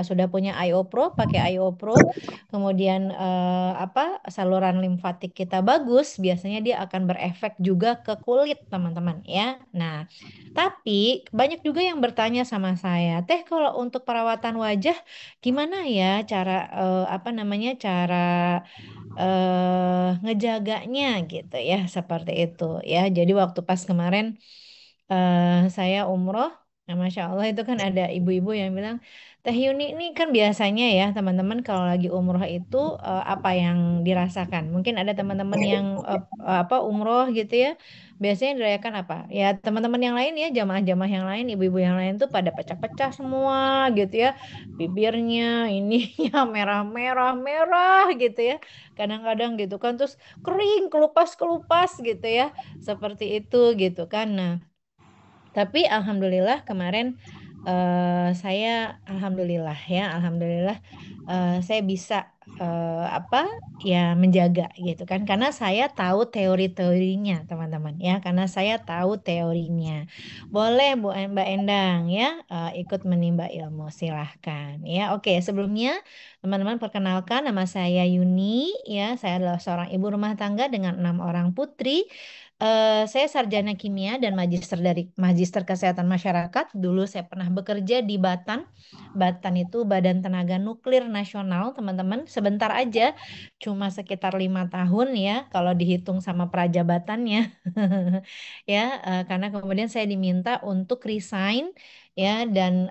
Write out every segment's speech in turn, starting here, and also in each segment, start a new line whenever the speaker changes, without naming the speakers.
sudah punya IO Pro, pakai IO Pro, kemudian apa saluran limfatik kita bagus, biasanya dia akan berefek juga ke kulit, teman-teman ya. Nah, tapi banyak juga yang bertanya sama saya, Teh, kalau untuk perawatan wajah gimana ya cara apa namanya cara ngejaganya gitu ya, seperti itu ya. Jadi waktu pas kemarin saya umroh, nah Masya Allah itu kan ada ibu-ibu yang bilang, Teh Yuni ini kan biasanya ya teman-teman kalau lagi umroh itu apa yang dirasakan? Mungkin ada teman-teman yang apa umroh gitu ya, biasanya dirayakan apa? Ya teman-teman yang lain ya, jamaah-jamaah yang lain, ibu-ibu yang lain tuh pada pecah-pecah semua gitu ya, bibirnya ininya merah-merah merah gitu ya, kadang-kadang gitu kan, terus kering kelupas-kelupas gitu ya, seperti itu gitu kan. Nah, tapi alhamdulillah kemarin saya alhamdulillah ya, alhamdulillah saya bisa apa ya menjaga gitu kan, karena saya tahu teori-teorinya teman-teman ya, karena saya tahu teorinya. Boleh Bu Mbak Endang ya ikut menimba ilmu, silahkan ya. Oke, sebelumnya teman-teman perkenalkan, nama saya Yuni ya, saya adalah seorang ibu rumah tangga dengan 6 orang putri. Saya sarjana kimia dan magister kesehatan masyarakat. Dulu saya pernah bekerja di Batan. Batan itu Badan Tenaga Nuklir Nasional, teman-teman. Sebentar aja, cuma sekitar 5 tahun ya, kalau dihitung sama prajabatannya. Ya, karena kemudian saya diminta untuk resign ya dan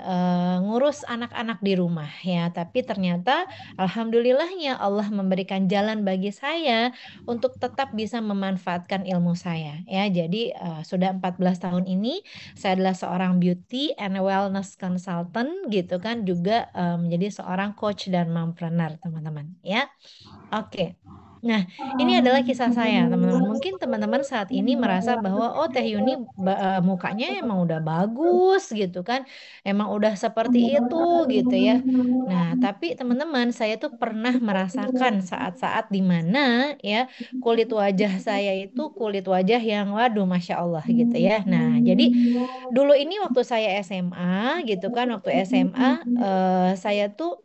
ngurus anak-anak di rumah ya. Tapi ternyata alhamdulillahnya Allah memberikan jalan bagi saya untuk tetap bisa memanfaatkan ilmu saya ya. Jadi sudah 14 tahun ini saya adalah seorang beauty and wellness consultant gitu kan, juga menjadi seorang coach dan mompreneur, teman-teman ya. Oke. Nah, ini adalah kisah saya, teman-teman. Mungkin teman-teman saat ini merasa bahwa oh Teh Yuni mukanya emang udah bagus gitu kan. Emang udah seperti itu gitu ya. Nah, tapi teman-teman, saya tuh pernah merasakan saat-saat di mana ya kulit wajah saya itu kulit wajah yang waduh Masya Allah gitu ya. Nah, jadi dulu ini waktu saya SMA gitu kan, waktu SMA saya tuh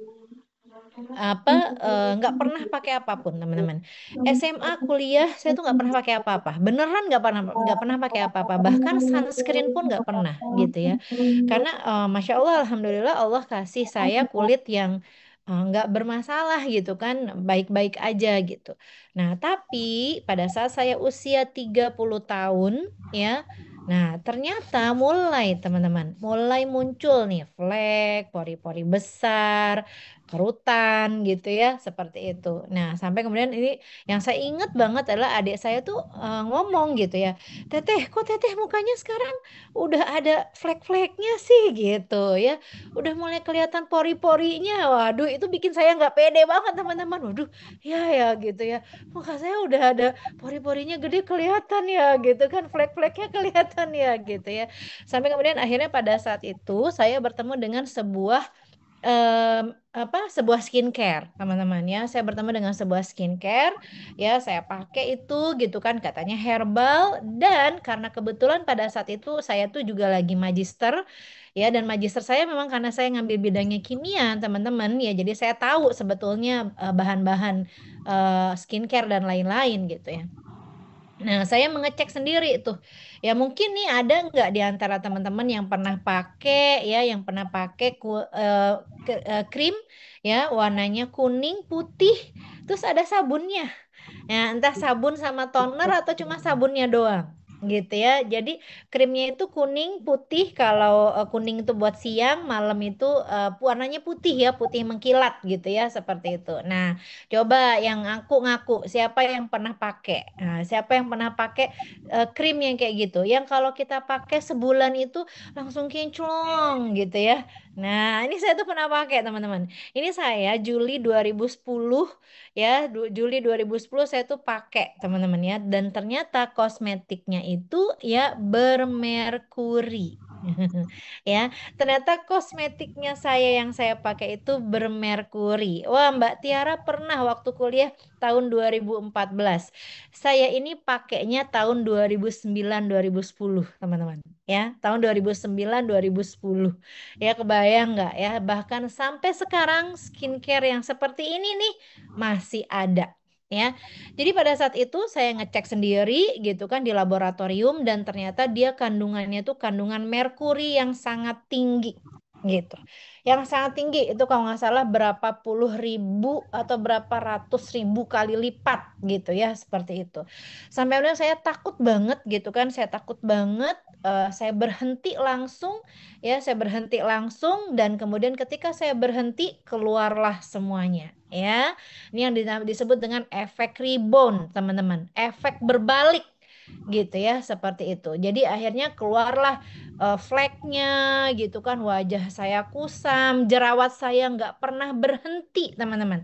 apa nggak pernah pakai apapun, teman-teman. SMA kuliah saya tuh nggak pernah pakai apa-apa, beneran nggak pernah pakai apa-apa, bahkan sunscreen pun nggak pernah gitu ya, karena Masya Allah alhamdulillah Allah kasih saya kulit yang nggak bermasalah gitu kan, baik-baik aja gitu. Nah tapi pada saat saya usia 30 tahun ya, nah ternyata mulai teman-teman mulai muncul nih flek, pori-pori besar, kerutan gitu ya, seperti itu. Nah, sampai kemudian ini yang saya ingat banget adalah adik saya tuh ngomong gitu ya, Teteh, kok Teteh mukanya sekarang udah ada flek-fleknya sih gitu ya, udah mulai kelihatan pori-porinya. Waduh, itu bikin saya nggak pede banget, teman-teman. Waduh, ya ya gitu ya, muka saya udah ada pori-porinya gede kelihatan ya gitu kan, flek-fleknya kelihatan ya gitu ya. Sampai kemudian akhirnya pada saat itu saya bertemu dengan em, sebuah skincare, teman-teman ya. Saya bertemu dengan sebuah skincare ya, saya pakai itu gitu kan, katanya herbal, dan karena kebetulan pada saat itu saya tuh juga lagi magister ya, dan magister saya memang karena saya ngambil bidangnya kimia, teman-teman ya, jadi saya tahu sebetulnya bahan-bahan skincare dan lain-lain gitu ya. Nah, saya mengecek sendiri tuh. Ya mungkin nih ada nggak di antara teman-teman yang pernah pakai ya, yang pernah pakai krim ya warnanya kuning putih, terus ada sabunnya. Ya, entah sabun sama toner atau cuma sabunnya doang gitu ya. Jadi krimnya itu kuning putih, kalau kuning itu buat siang, malam itu warnanya putih ya, putih mengkilat gitu ya, seperti itu. Nah, coba yang ngaku-ngaku siapa yang pernah pakai? Nah, siapa yang pernah pakai krim yang kayak gitu? Yang kalau kita pakai sebulan itu langsung kinclong gitu ya. Nah, ini saya tuh pernah pakai, teman-teman. Ini saya Juli 2010 ya, Juli 2010 saya tuh pakai, teman-teman ya, dan ternyata kosmetiknya itu ya bermerkuri. Ya, ternyata kosmetiknya yang saya pakai itu bermerkuri. Wah, Mbak Tiara pernah waktu kuliah tahun 2014. Saya ini pakainya tahun 2009 2010, teman-teman. Ya, tahun 2009 2010. Ya, kebayang nggak ya? Bahkan sampai sekarang skincare yang seperti ini nih masih ada. Ya, jadi pada saat itu saya ngecek sendiri gitu kan di laboratorium dan ternyata dia kandungannya tuh kandungan merkuri yang sangat tinggi gitu. Yang sangat tinggi itu kalau nggak salah berapa puluh ribu atau berapa ratus ribu kali lipat gitu ya seperti itu. Sampai udah saya takut banget gitu kan, saya takut banget. Saya berhenti langsung ya, saya berhenti langsung dan kemudian ketika saya berhenti keluarlah semuanya ya. Ini yang disebut dengan efek rebound, teman-teman. Efek berbalik gitu ya, seperti itu. Jadi akhirnya keluarlah fleknya gitu kan, wajah saya kusam, jerawat saya nggak pernah berhenti, teman-teman.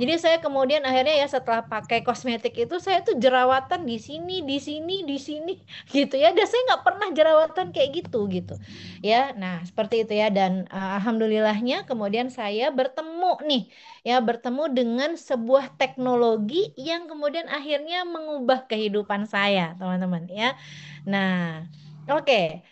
Jadi saya kemudian akhirnya ya setelah pakai kosmetik itu saya tuh jerawatan di sini, di sini, di sini gitu ya. Dan saya nggak pernah jerawatan kayak gitu gitu ya. Nah seperti itu ya. Dan alhamdulillahnya kemudian saya bertemu nih ya, bertemu dengan sebuah teknologi yang kemudian akhirnya mengubah kehidupan saya, teman-teman ya. Nah, oke.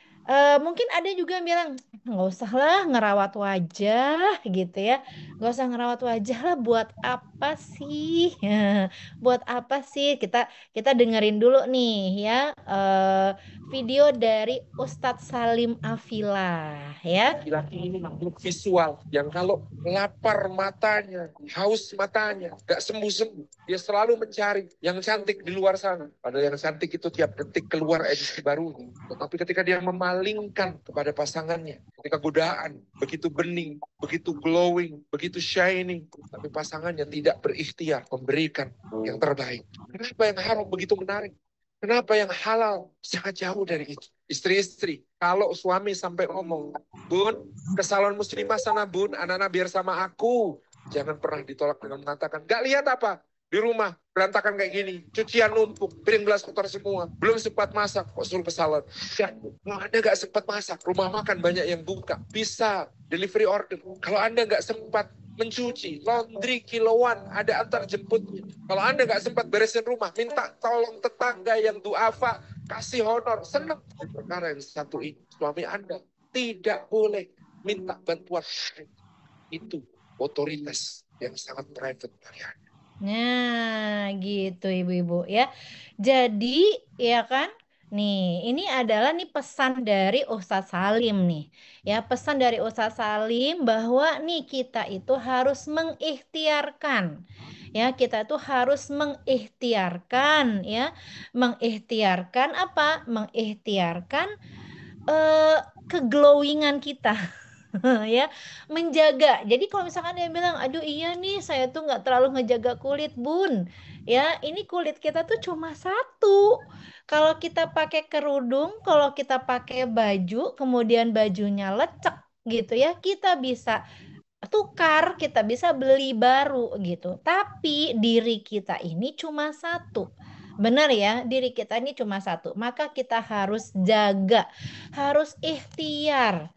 Mungkin ada juga yang bilang nggak usah lah ngerawat wajah gitu ya, nggak usah ngerawat wajah lah, buat apa sih? Buat apa sih? Kita dengerin dulu nih ya, video dari Ustadz Salim Afila ya.
Laki-laki ini makhluk visual yang kalau lapar matanya, haus matanya, gak sembuh-sembuh. Dia selalu mencari yang cantik di luar sana. Padahal yang cantik itu tiap detik keluar edisi baru. Tetapi ketika dia memalingkan kepada pasangannya, ketika godaan begitu bening, begitu glowing, begitu shining, tapi pasangannya tidak berikhtiar memberikan yang terbaik. Kenapa yang haram begitu menarik? Kenapa yang halal sangat jauh dari itu? Istri-istri, kalau suami sampai ngomong, Bun, ke salon muslimah sana bun, anak-anak biar sama aku. Jangan pernah ditolak dengan mengatakan, gak lihat apa? Di rumah, berantakan kayak gini. Cucian numpuk, piring gelas kotor semua. Belum sempat masak, kok suruh ke salon. Ya, kalau Anda gak sempat masak, rumah makan banyak yang buka. Bisa, delivery order. Kalau Anda gak sempat mencuci, laundry kiloan, ada antar jemputnya. Kalau Anda nggak sempat beresin rumah, minta tolong tetangga yang duafa, kasih honor, senang. Perkara yang satu ini, suami Anda tidak boleh minta bantuan. Itu otoritas yang sangat private dari Anda.
Nah, gitu ibu-ibu ya. Jadi, ya kan? Nih, ini adalah nih pesan dari Ustadz Salim nih. Ya, pesan dari Ustadz Salim bahwa nih kita itu harus mengikhtiarkan. Ya, kita itu harus mengikhtiarkan ya. Mengikhtiarkan apa? Mengikhtiarkan eh keglowingan kita. Ya, menjaga. Jadi kalau misalkan dia bilang, aduh iya nih saya tuh nggak terlalu ngejaga kulit bun, ya ini kulit kita tuh cuma satu. Kalau kita pakai kerudung, kalau kita pakai baju, kemudian bajunya lecek gitu ya, kita bisa tukar, kita bisa beli baru gitu. Tapi diri kita ini cuma satu. Benar ya, diri kita ini cuma satu. Maka kita harus jaga, harus ikhtiar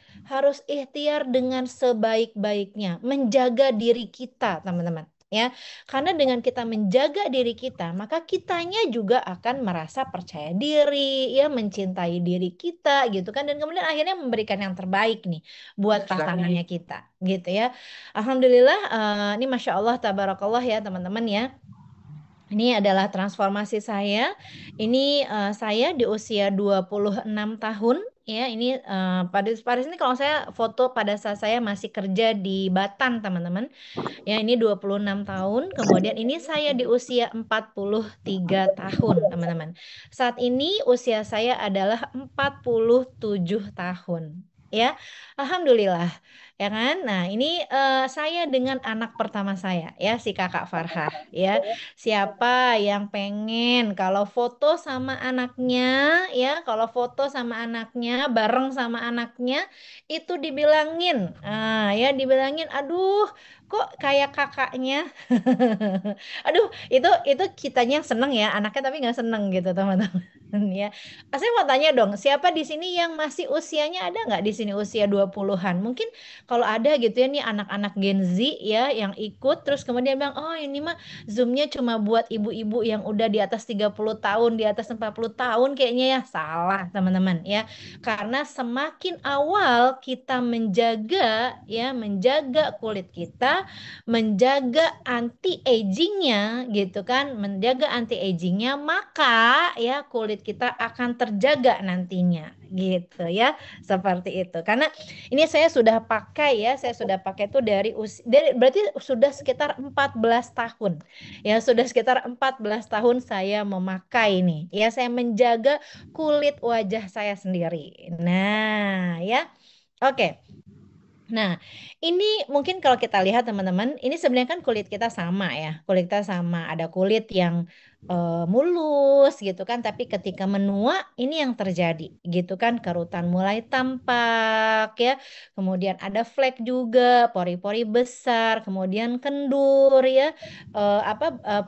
dengan sebaik-baiknya, menjaga diri kita, teman-teman. Ya, karena dengan kita menjaga diri kita, maka kitanya juga akan merasa percaya diri, ya, mencintai diri kita, gitu kan, dan kemudian akhirnya memberikan yang terbaik nih buat pasangannya kita, gitu ya. Alhamdulillah, ini masya Allah, tabarakallah ya teman-teman ya. Ini adalah transformasi saya. Ini saya di usia 26 tahun ya. Ini pada ini kalau saya foto pada saat saya masih kerja di Batan, teman-teman. Ya, ini 26 tahun. Kemudian ini saya di usia 43 tahun, teman-teman. Saat ini usia saya adalah 47 tahun. Ya, Alhamdulillah. Ya kan? Nah, ini saya dengan anak pertama saya, ya, si kakak Farhah. Ya, siapa yang pengen kalau foto sama anaknya, ya, kalau foto sama anaknya, bareng sama anaknya, itu dibilangin, ya, dibilangin, aduh, kok kayak kakaknya. Aduh, itu kitanya yang seneng ya, anaknya tapi nggak seneng gitu, teman-teman. Ya. Saya mau tanya dong, siapa di sini yang masih usianya ada nggak di sini usia 20-an? Mungkin kalau ada gitu ya nih anak-anak Gen Z ya yang ikut terus kemudian bilang, "Oh, ini mah Zoom-nya cuma buat ibu-ibu yang udah di atas 30 tahun, di atas 40 tahun kayaknya ya." Salah, teman-teman ya. Karena semakin awal kita menjaga kulit kita, menjaga anti-agingnya gitu kan, menjaga anti-agingnya, maka ya kulit kita akan terjaga nantinya gitu ya, seperti itu. Karena ini saya sudah pakai ya, saya sudah pakai itu dari berarti sudah sekitar 14 tahun ya, sudah sekitar 14 tahun saya memakai ini ya, saya menjaga kulit wajah saya sendiri. Nah ya, oke. Nah, ini mungkin kalau kita lihat teman-teman, ini sebenarnya kan kulit kita sama ya. Kulit kita sama, ada kulit yang mulus gitu kan, tapi ketika menua ini yang terjadi gitu kan, kerutan mulai tampak ya. Kemudian ada flek juga, pori-pori besar, kemudian kendur ya.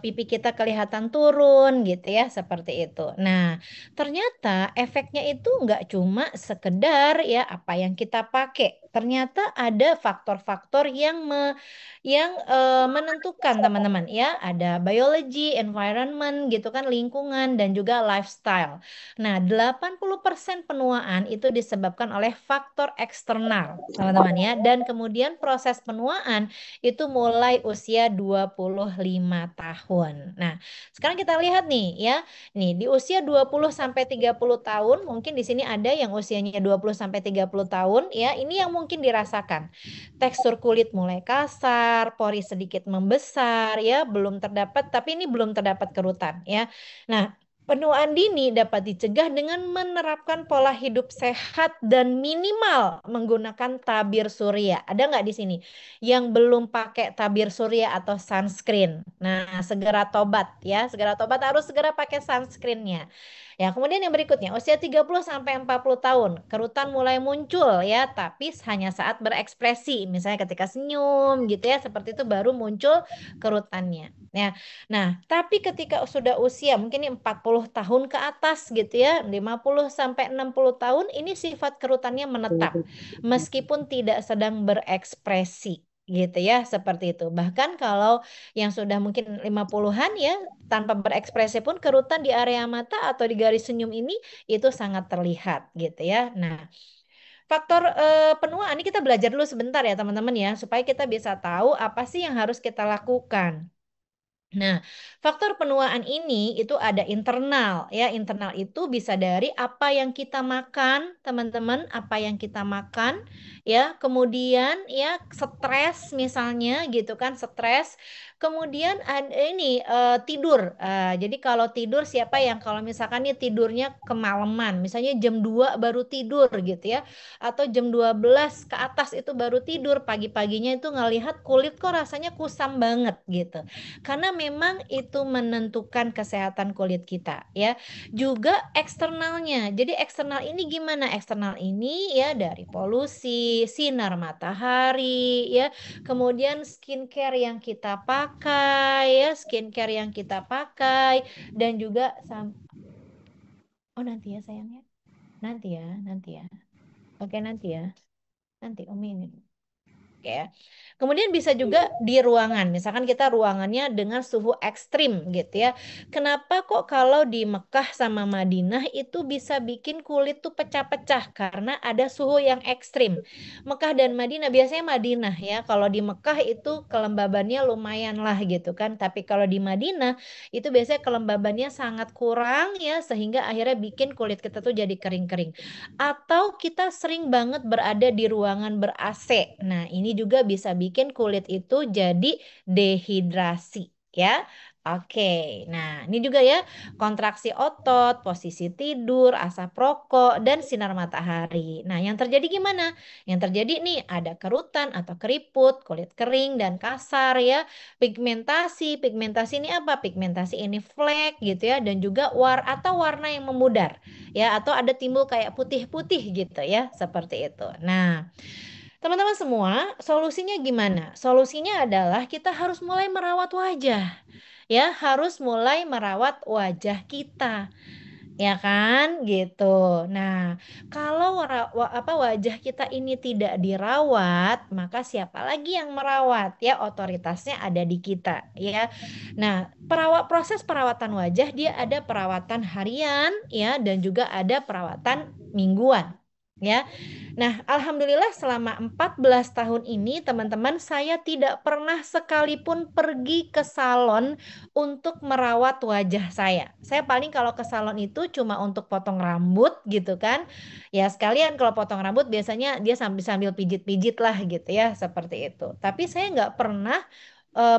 Pipi kita kelihatan turun gitu ya, seperti itu. Nah, ternyata efeknya itu nggak cuma sekedar ya apa yang kita pakai. Ternyata ada faktor-faktor yang menentukan teman-teman ya. Ada biology, environment gitu kan, lingkungan dan juga lifestyle. Nah, 80% penuaan itu disebabkan oleh faktor eksternal, teman-teman ya. Dan kemudian proses penuaan itu mulai usia 25 tahun. Nah, sekarang kita lihat nih ya. Nih, di usia 20 sampai 30 tahun, mungkin di sini ada yang usianya 20 sampai 30 tahun ya. Ini yang mungkin dirasakan. Tekstur kulit mulai kasar, pori sedikit membesar ya, belum terdapat tapi ini belum terdapat kerutan ya. Nah, penuaan dini dapat dicegah dengan menerapkan pola hidup sehat dan minimal menggunakan tabir surya. Ada nggak di sini yang belum pakai tabir surya atau sunscreen? Nah, segera tobat ya. Segera tobat, harus segera pakai sunscreennya. Ya, kemudian yang berikutnya, usia 30 sampai 40 tahun, kerutan mulai muncul ya, tapi hanya saat berekspresi. Misalnya ketika senyum gitu ya, seperti itu baru muncul kerutannya. Ya. Nah, tapi ketika sudah usia mungkin ini 40 tahun ke atas gitu ya, 50 sampai 60 tahun, ini sifat kerutannya menetap meskipun tidak sedang berekspresi gitu ya, seperti itu. Bahkan kalau yang sudah mungkin 50-an ya, tanpa berekspresi pun kerutan di area mata atau di garis senyum ini itu sangat terlihat gitu ya. Nah, faktor penuaan ini kita belajar dulu sebentar ya teman-teman ya, supaya kita bisa tahu apa sih yang harus kita lakukan. Nah, faktor penuaan ini itu ada internal ya. Internal itu bisa dari apa yang kita makan, teman-teman, apa yang kita makan ya. Kemudian ya stres misalnya gitu kan, stres. Kemudian ada ini tidur. Jadi kalau tidur siapa yang kalau misalkan nih tidurnya kemalaman, misalnya jam 2 baru tidur gitu ya, atau jam 12 ke atas itu baru tidur, pagi-paginya itu ngelihat kulit kok rasanya kusam banget gitu. Karena memang itu menentukan kesehatan kulit kita ya. Juga eksternalnya. Jadi eksternal ini gimana? Eksternal ini ya dari polusi, sinar matahari ya. Kemudian skincare yang kita pakai ya, skincare yang kita pakai dan juga oh nanti ya sayangnya. Nanti ya, nanti ya. Oke, nanti ya. Nanti Umi ini. Oke ya. Kemudian bisa juga di ruangan. Misalkan kita ruangannya dengan suhu ekstrim gitu ya. Kenapa kok kalau di Mekah sama Madinah itu bisa bikin kulit tuh pecah-pecah? Karena ada suhu yang ekstrim. Mekah dan Madinah, biasanya Madinah ya. Kalau di Mekah itu kelembabannya lumayan lah gitu kan. Tapi kalau di Madinah itu biasanya kelembabannya sangat kurang ya. Sehingga akhirnya bikin kulit kita tuh jadi kering-kering. Atau kita sering banget berada di ruangan ber-AC. Nah, ini juga bisa bikin kulit itu jadi dehidrasi ya. Oke, nah ini juga ya kontraksi otot, posisi tidur, asap rokok, dan sinar matahari. Nah, yang terjadi gimana? Yang terjadi nih ada kerutan atau keriput, kulit kering dan kasar ya. Pigmentasi ini apa? Pigmentasi ini flek gitu ya, dan juga warna yang memudar ya, atau ada timbul kayak putih-putih gitu ya, seperti itu. Nah, teman-teman semua, solusinya gimana? Solusinya adalah kita harus mulai merawat wajah. Ya, harus mulai merawat wajah kita. Ya kan, gitu. Nah, kalau wajah kita ini tidak dirawat, maka siapa lagi yang merawat? Ya, otoritasnya ada di kita, ya. Nah, proses perawatan wajah dia ada perawatan harian, ya, dan juga ada perawatan mingguan. Ya, nah, alhamdulillah selama 14 tahun ini teman-teman saya tidak pernah sekalipun pergi ke salon untuk merawat wajah saya. Saya paling kalau ke salon itu cuma untuk potong rambut gitu kan. Ya sekalian kalau potong rambut biasanya dia sambil-sambil pijit-pijit lah gitu ya seperti itu. Tapi saya nggak pernah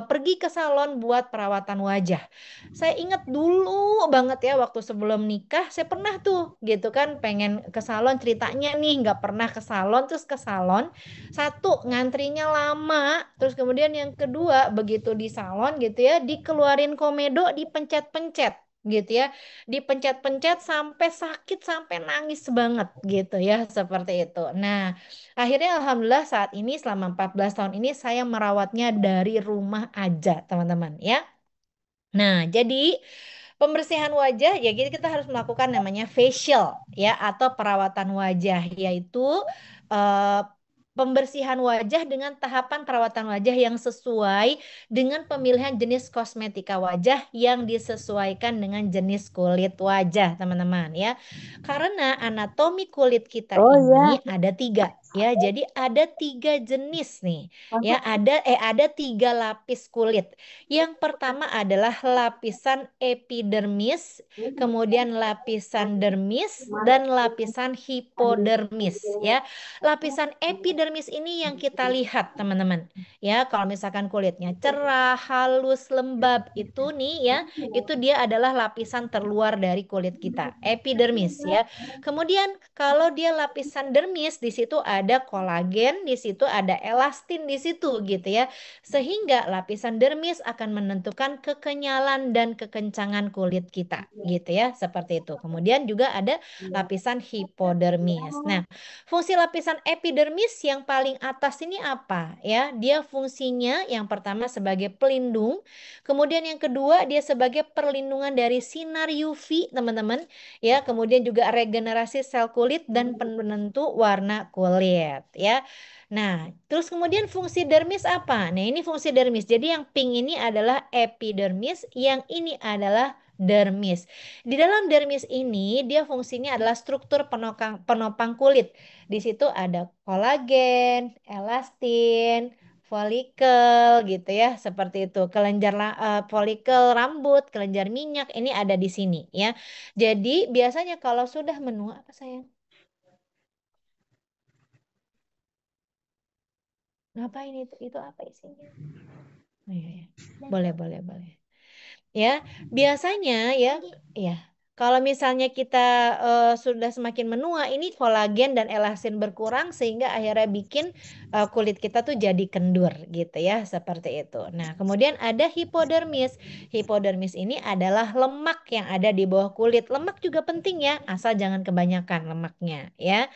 pergi ke salon buat perawatan wajah. Saya ingat dulu banget ya waktu sebelum nikah saya pernah tuh gitu kan pengen ke salon ceritanya nih nggak pernah ke salon terus ke salon satu ngantrinya lama terus kemudian yang kedua begitu di salon gitu ya dikeluarin komedo dipencet-pencet gitu ya dipencet-pencet sampai sakit sampai nangis banget gitu ya seperti itu. Nah, akhirnya alhamdulillah saat ini selama 14 tahun ini saya merawatnya dari rumah aja, teman-teman ya. Nah, jadi pembersihan wajah ya kita harus melakukan namanya facial ya atau perawatan wajah yaitu eh, pembersihan wajah dengan tahapan perawatan wajah yang sesuai dengan pemilihan jenis kosmetika wajah yang disesuaikan dengan jenis kulit wajah, teman-teman ya. Karena anatomi kulit kita
Oh
ini
iya,
ada tiga. Ya, jadi ada tiga jenis nih. Ya,
masuk.
ada tiga lapis kulit. Yang pertama adalah lapisan epidermis, kemudian lapisan dermis, dan lapisan hipodermis. Ya, lapisan epidermis ini yang kita lihat, teman-teman. Ya, kalau misalkan kulitnya cerah, halus, lembab, itu nih ya, itu dia adalah lapisan terluar dari kulit kita, epidermis ya. Kemudian kalau dia lapisan dermis, di situ ada kolagen, di situ ada elastin di situ gitu ya. Sehingga lapisan dermis akan menentukan kekenyalan dan kekencangan kulit kita gitu ya, seperti itu. Kemudian juga ada lapisan hipodermis. Nah, fungsi lapisan epidermis yang paling atas ini apa ya? Dia fungsinya yang pertama sebagai pelindung, kemudian yang kedua dia sebagai perlindungan dari sinar UV, teman-teman. Ya, kemudian juga regenerasi sel kulit dan penentu warna kulit ya. Nah, terus kemudian fungsi dermis apa? Nah, ini fungsi dermis. Jadi yang pink ini adalah epidermis, yang ini adalah dermis. Di dalam dermis ini dia fungsinya adalah struktur penopang kulit. Di situ ada kolagen, elastin, folikel gitu ya, seperti itu. Folikel rambut, kelenjar minyak ini ada di sini ya. Jadi biasanya kalau sudah menua apa sayang? Ngapain itu apa isinya? Oh, iya, iya. Boleh, boleh, boleh. Ya, biasanya ya, ya. Kalau misalnya kita sudah semakin menua, ini kolagen dan elastin berkurang sehingga akhirnya bikin kulit kita tuh jadi kendur gitu ya, seperti itu. Nah, kemudian ada hipodermis. Hipodermis ini adalah lemak yang ada di bawah kulit. Lemak juga penting ya, asal jangan kebanyakan lemaknya ya.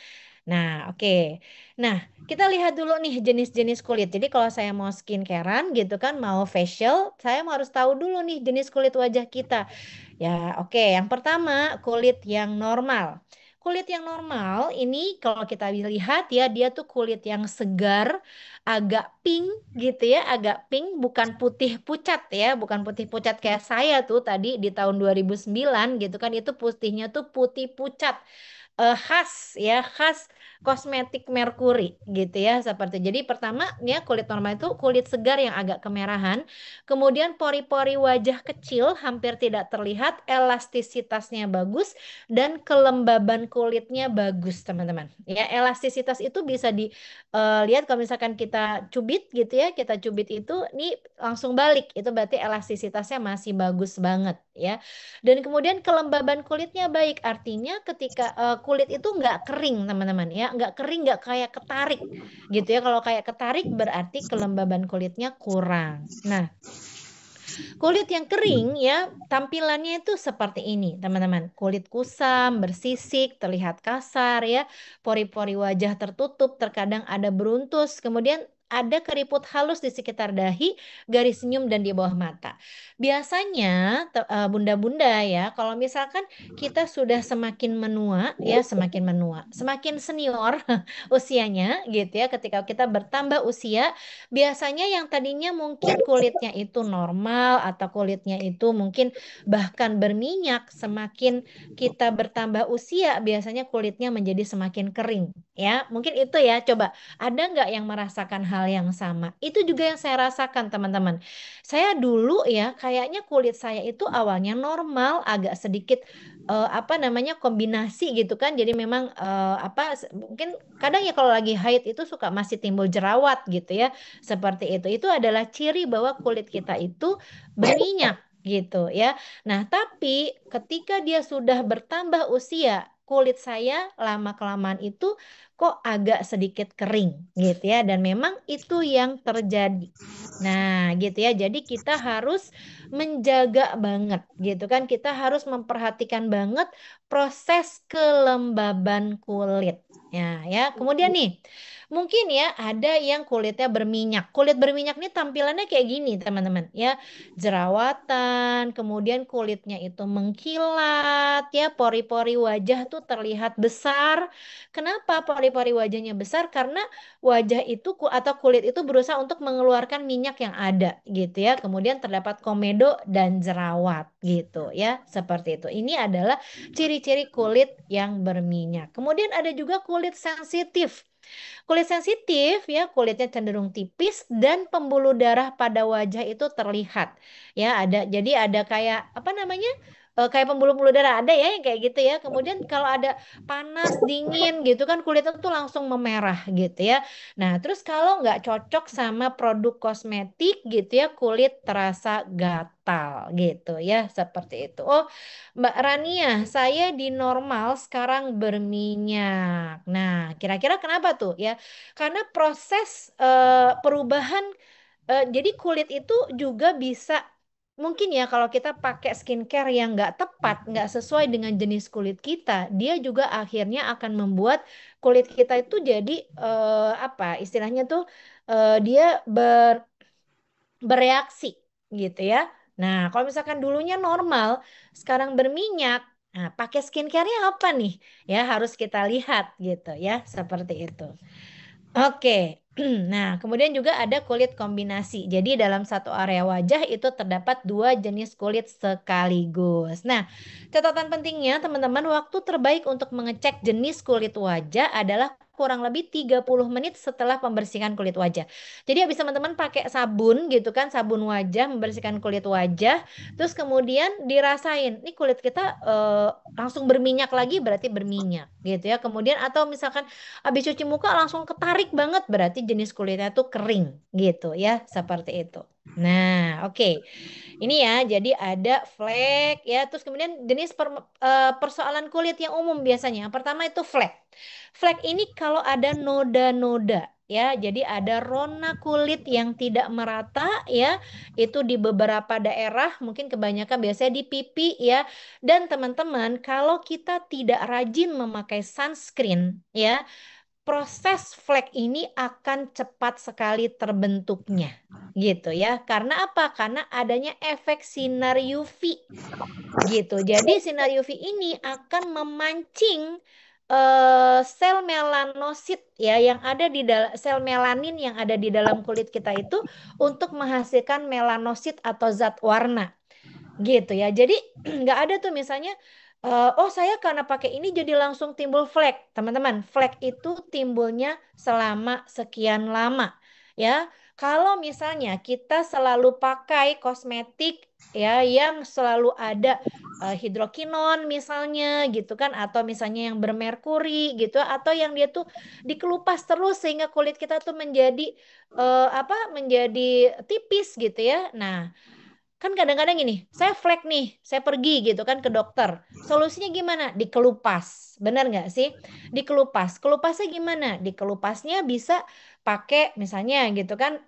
Nah, oke. Nah, kita lihat dulu nih jenis-jenis kulit. Jadi kalau saya mau skincarean gitu kan, mau facial, saya mau harus tahu dulu nih jenis kulit wajah kita. Ya, oke. Yang pertama, kulit yang normal. Kulit yang normal ini kalau kita lihat ya, dia tuh kulit yang segar, agak pink gitu ya, agak pink, bukan putih pucat ya, bukan putih pucat kayak saya tuh tadi di tahun 2009 gitu kan, itu putihnya tuh putih pucat khas ya khas kosmetik merkuri gitu ya seperti jadi pertama ya kulit normal itu kulit segar yang agak kemerahan kemudian pori-pori wajah kecil hampir tidak terlihat elastisitasnya bagus dan kelembaban kulitnya bagus teman-teman ya elastisitas itu bisa dilihat kalau misalkan kita cubit gitu ya kita cubit itu nih langsung balik itu berarti elastisitasnya masih bagus banget ya dan kemudian kelembaban kulitnya baik, artinya ketika kulit itu nggak kering, teman-teman ya, nggak kering, nggak kayak ketarik, gitu ya. Kalau kayak ketarik berarti kelembaban kulitnya kurang. Nah, kulit yang kering ya, tampilannya itu seperti ini, teman-teman. Kulit kusam, bersisik, terlihat kasar ya, pori-pori wajah tertutup, terkadang ada beruntus, kemudian ada keriput halus di sekitar dahi, garis senyum dan di bawah mata. Biasanya bunda-bunda ya, kalau misalkan kita sudah semakin menua ya, semakin menua, semakin senior usianya gitu ya, ketika kita bertambah usia, biasanya yang tadinya mungkin kulitnya itu normal atau kulitnya itu mungkin bahkan berminyak, semakin kita bertambah usia, biasanya kulitnya menjadi semakin kering ya. Mungkin itu ya, coba ada nggak yang merasakan hal yang sama? Itu juga yang saya rasakan teman-teman. Saya dulu ya, kayaknya kulit saya itu awalnya normal, agak sedikit apa namanya kombinasi gitu kan. Jadi memang mungkin kadang ya kalau lagi haid itu suka masih timbul jerawat gitu ya. Seperti itu. Itu adalah ciri bahwa kulit kita itu berminyak gitu ya. Nah, tapi ketika dia sudah bertambah usia, kulit saya lama-kelamaan itu kok agak sedikit kering gitu ya. Dan memang itu yang terjadi. Nah, gitu ya. Jadi kita harus menjaga banget gitu kan. Kita harus memperhatikan banget proses kelembaban kulit. Ya, ya. Kemudian nih, mungkin ya ada yang kulitnya berminyak. Kulit berminyak nih tampilannya kayak gini, teman-teman. Ya, jerawatan, kemudian kulitnya itu mengkilat, ya, pori-pori wajah tuh terlihat besar. Kenapa pori-pori wajahnya besar? Karena wajah itu atau kulit itu berusaha untuk mengeluarkan minyak yang ada gitu ya. Kemudian terdapat komedo dan jerawat gitu ya. Seperti itu. Ini adalah ciri-ciri kulit yang berminyak. Kemudian ada juga kulit sensitif. Kulit sensitif ya, kulitnya cenderung tipis dan pembuluh darah pada wajah itu terlihat. Ya, jadi ada kayak apa namanya? Kayak pembuluh-pembuluh darah ada ya yang kayak gitu ya. Kemudian kalau ada panas, dingin gitu kan kulitnya tuh langsung memerah gitu ya. Nah, terus kalau nggak cocok sama produk kosmetik gitu ya, kulit terasa gatal gitu ya, seperti itu. Oh, Mbak Rania, saya di normal sekarang berminyak. Nah, kira-kira kenapa tuh ya? Karena proses perubahan, jadi kulit itu juga bisa mungkin ya kalau kita pakai skincare yang nggak tepat, nggak sesuai dengan jenis kulit kita, dia juga akhirnya akan membuat kulit kita itu jadi apa istilahnya tuh dia bereaksi gitu ya. Nah, kalau misalkan dulunya normal, sekarang berminyak, nah pakai skincare-nya apa nih? Ya harus kita lihat gitu ya, seperti itu. Oke. Nah, kemudian juga ada kulit kombinasi. Jadi dalam satu area wajah itu terdapat dua jenis kulit sekaligus. Nah, catatan pentingnya teman-teman, waktu terbaik untuk mengecek jenis kulit wajah adalah kurang lebih 30 menit setelah pembersihan kulit wajah. Jadi habis teman-teman pakai sabun gitu kan, sabun wajah membersihkan kulit wajah, terus kemudian dirasain, nih kulit kita langsung berminyak lagi berarti berminyak gitu ya. Kemudian atau misalkan habis cuci muka langsung ketarik banget berarti jenis kulitnya tuh kering gitu ya, seperti itu. Nah, oke. Ini ya, jadi ada flek ya, terus kemudian jenis persoalan kulit yang umum biasanya. Yang pertama itu flek. Flek ini kalau ada noda-noda ya, jadi ada rona kulit yang tidak merata ya, itu di beberapa daerah, mungkin kebanyakan biasanya di pipi ya. Dan teman-teman, kalau kita tidak rajin memakai sunscreen ya, proses flek ini akan cepat sekali terbentuknya gitu ya. Karena apa? Karena adanya efek sinar UV gitu. Jadi sinar UV ini akan memancing sel melanosit ya yang ada di dalam sel melanin yang ada di dalam kulit kita itu untuk menghasilkan melanosit atau zat warna gitu ya. Jadi nggak ada tuh misalnya oh saya karena pakai ini jadi langsung timbul flek. Teman-teman, flek itu timbulnya selama sekian lama ya. Kalau misalnya kita selalu pakai kosmetik ya yang selalu ada hidrokinon misalnya gitu kan atau misalnya yang bermerkuri gitu atau yang dia tuh dikelupas terus sehingga kulit kita tuh menjadi apa menjadi tipis gitu ya. Nah, kan kadang-kadang gini, saya flek nih, saya pergi gitu kan ke dokter. Solusinya gimana? Dikelupas. Benar nggak sih? Dikelupas. Kelupasnya gimana? Dikelupasnya bisa pakai misalnya gitu kan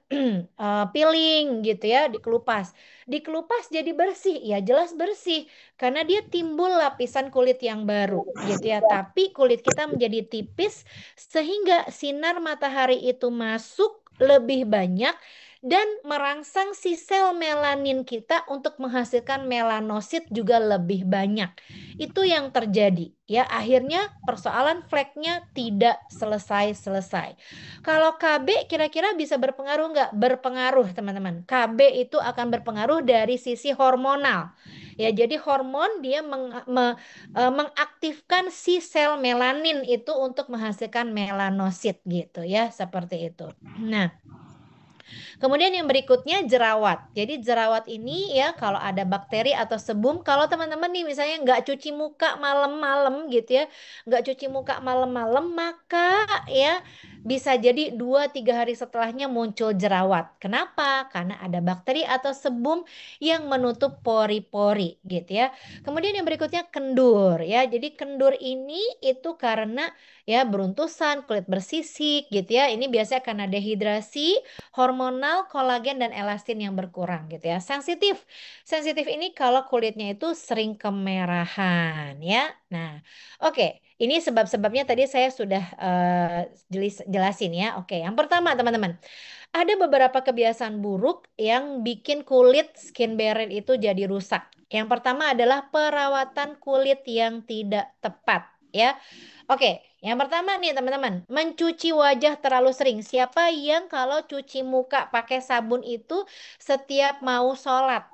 peeling gitu ya, dikelupas. Dikelupas jadi bersih. Ya jelas bersih karena dia timbul lapisan kulit yang baru gitu ya. Tapi kulit kita menjadi tipis sehingga sinar matahari itu masuk lebih banyak dan merangsang si sel melanin kita untuk menghasilkan melanosit juga lebih banyak. Itu yang terjadi. Ya, akhirnya persoalan fleknya tidak selesai-selesai. Kalau KB kira-kira bisa berpengaruh nggak? Berpengaruh, teman-teman. KB itu akan berpengaruh dari sisi hormonal. Ya, jadi hormon dia mengaktifkan si sel melanin itu untuk menghasilkan melanosit gitu ya, seperti itu. Nah, kemudian yang berikutnya jerawat. Jadi jerawat ini ya kalau ada bakteri atau sebum, kalau teman-teman nih misalnya nggak cuci muka malam-malam gitu ya, nggak cuci muka malam-malam, maka ya bisa jadi 2-3 hari setelahnya muncul jerawat. Kenapa? Karena ada bakteri atau sebum yang menutup pori-pori gitu ya. Kemudian yang berikutnya kendur ya. Jadi kendur ini itu karena ya beruntusan, kulit bersisik gitu ya. Ini biasanya karena dehidrasi, hormonal, kolagen dan elastin yang berkurang gitu ya. Sensitif. Sensitif ini kalau kulitnya itu sering kemerahan ya. Nah, oke. Ini sebab-sebabnya tadi saya sudah jelasin ya. Oke, yang pertama teman-teman, ada beberapa kebiasaan buruk yang bikin kulit skin barrier itu jadi rusak. Yang pertama adalah perawatan kulit yang tidak tepat ya. Oke, yang pertama nih teman-teman, mencuci wajah terlalu sering. Siapa yang kalau cuci muka pakai sabun itu setiap mau sholat?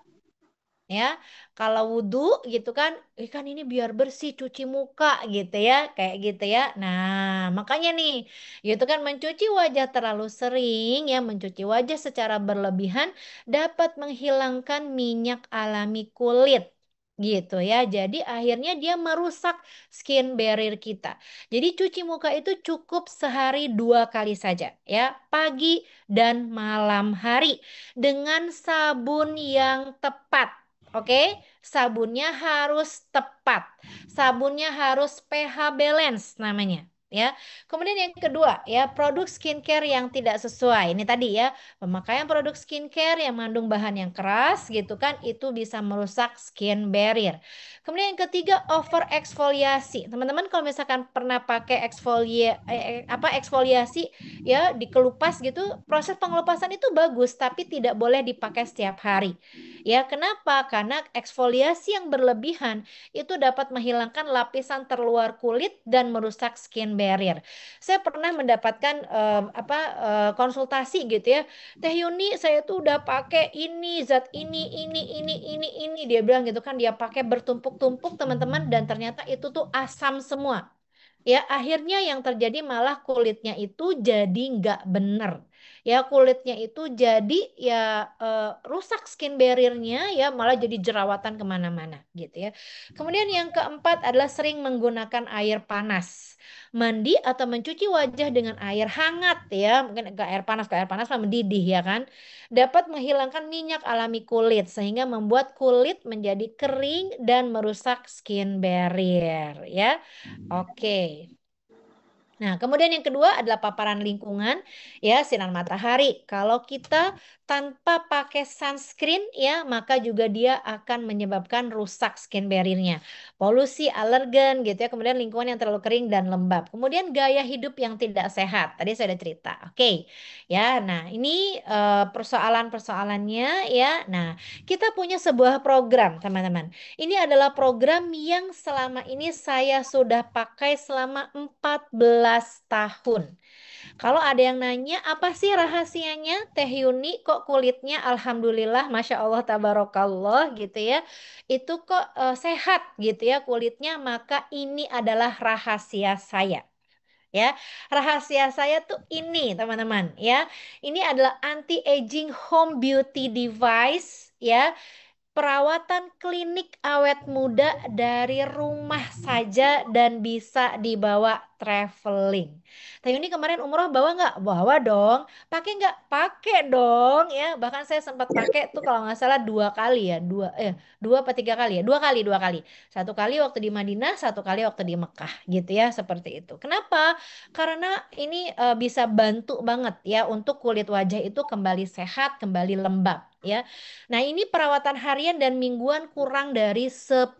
Ya, kalau wudhu gitu kan, kan ini biar bersih cuci muka gitu ya, kayak gitu ya. Nah, makanya nih, gitu kan mencuci wajah terlalu sering ya, mencuci wajah secara berlebihan dapat menghilangkan minyak alami kulit. Gitu ya. Jadi akhirnya dia merusak skin barrier kita. Jadi cuci muka itu cukup sehari 2 kali saja ya, pagi dan malam hari dengan sabun yang tepat. Oke, sabunnya harus tepat. Sabunnya harus pH balance namanya, ya. Kemudian yang kedua, ya, produk skincare yang tidak sesuai. Ini tadi ya, pemakaian produk skincare yang mengandung bahan yang keras gitu kan, itu bisa merusak skin barrier. Kemudian yang ketiga, over eksfoliasi. Teman-teman kalau misalkan pernah pakai eksfoliasi ya dikelupas gitu, proses pengelupasan itu bagus, tapi tidak boleh dipakai setiap hari. Ya, kenapa? Karena eksfoliasi yang berlebihan itu dapat menghilangkan lapisan terluar kulit dan merusak skin barrier. Saya pernah mendapatkan konsultasi gitu ya. Teh Yuni, saya tuh udah pakai ini, zat ini. Dia bilang gitu kan, dia pakai bertumpuk-tumpuk teman-teman dan ternyata itu tuh asam semua. Ya, akhirnya yang terjadi malah kulitnya itu jadi nggak bener. Ya, kulitnya itu jadi ya rusak skin barriernya ya malah jadi jerawatan kemana-mana gitu ya. Kemudian yang keempat adalah sering menggunakan air panas. Mandi atau mencuci wajah dengan air hangat ya. Mungkin ke air panas mah mendidih ya kan. Dapat menghilangkan minyak alami kulit sehingga membuat kulit menjadi kering dan merusak skin barrier ya. Oke. Nah, kemudian yang kedua adalah paparan lingkungan, ya, sinar matahari. Kalau kita tanpa pakai sunscreen, ya, maka juga dia akan menyebabkan rusak skin barrier-nya. Polusi, alergen, gitu ya. Kemudian lingkungan yang terlalu kering dan lembab. Kemudian gaya hidup yang tidak sehat. Tadi saya sudah cerita. Oke, ya. Nah, ini persoalan-persoalannya, ya. Nah, kita punya sebuah program, teman-teman. Ini adalah program yang selama ini saya sudah pakai selama 14 tahun. Kalau ada yang nanya, apa sih rahasianya Teh Yuni kok kulitnya Alhamdulillah, Masya Allah, Tabarakallah gitu ya. Itu kok sehat gitu ya kulitnya, maka ini adalah rahasia saya. Ya, rahasia saya tuh ini teman-teman ya. Ini adalah anti-aging home beauty device ya, perawatan klinik awet muda dari rumah saja dan bisa dibawa traveling. Teh Yuni kemarin umroh bawa nggak? Bawa dong. Pakai nggak? Pakai dong ya. Bahkan saya sempat pakai tuh kalau nggak salah 2 kali ya, 2 apa 3 kali ya, 2 kali, 2 kali. 1 kali waktu di Madinah, 1 kali waktu di Mekah, gitu ya, seperti itu. Kenapa? Karena ini bisa bantu banget ya untuk kulit wajah itu kembali sehat, kembali lembab ya. Nah, ini perawatan harian dan mingguan kurang dari 10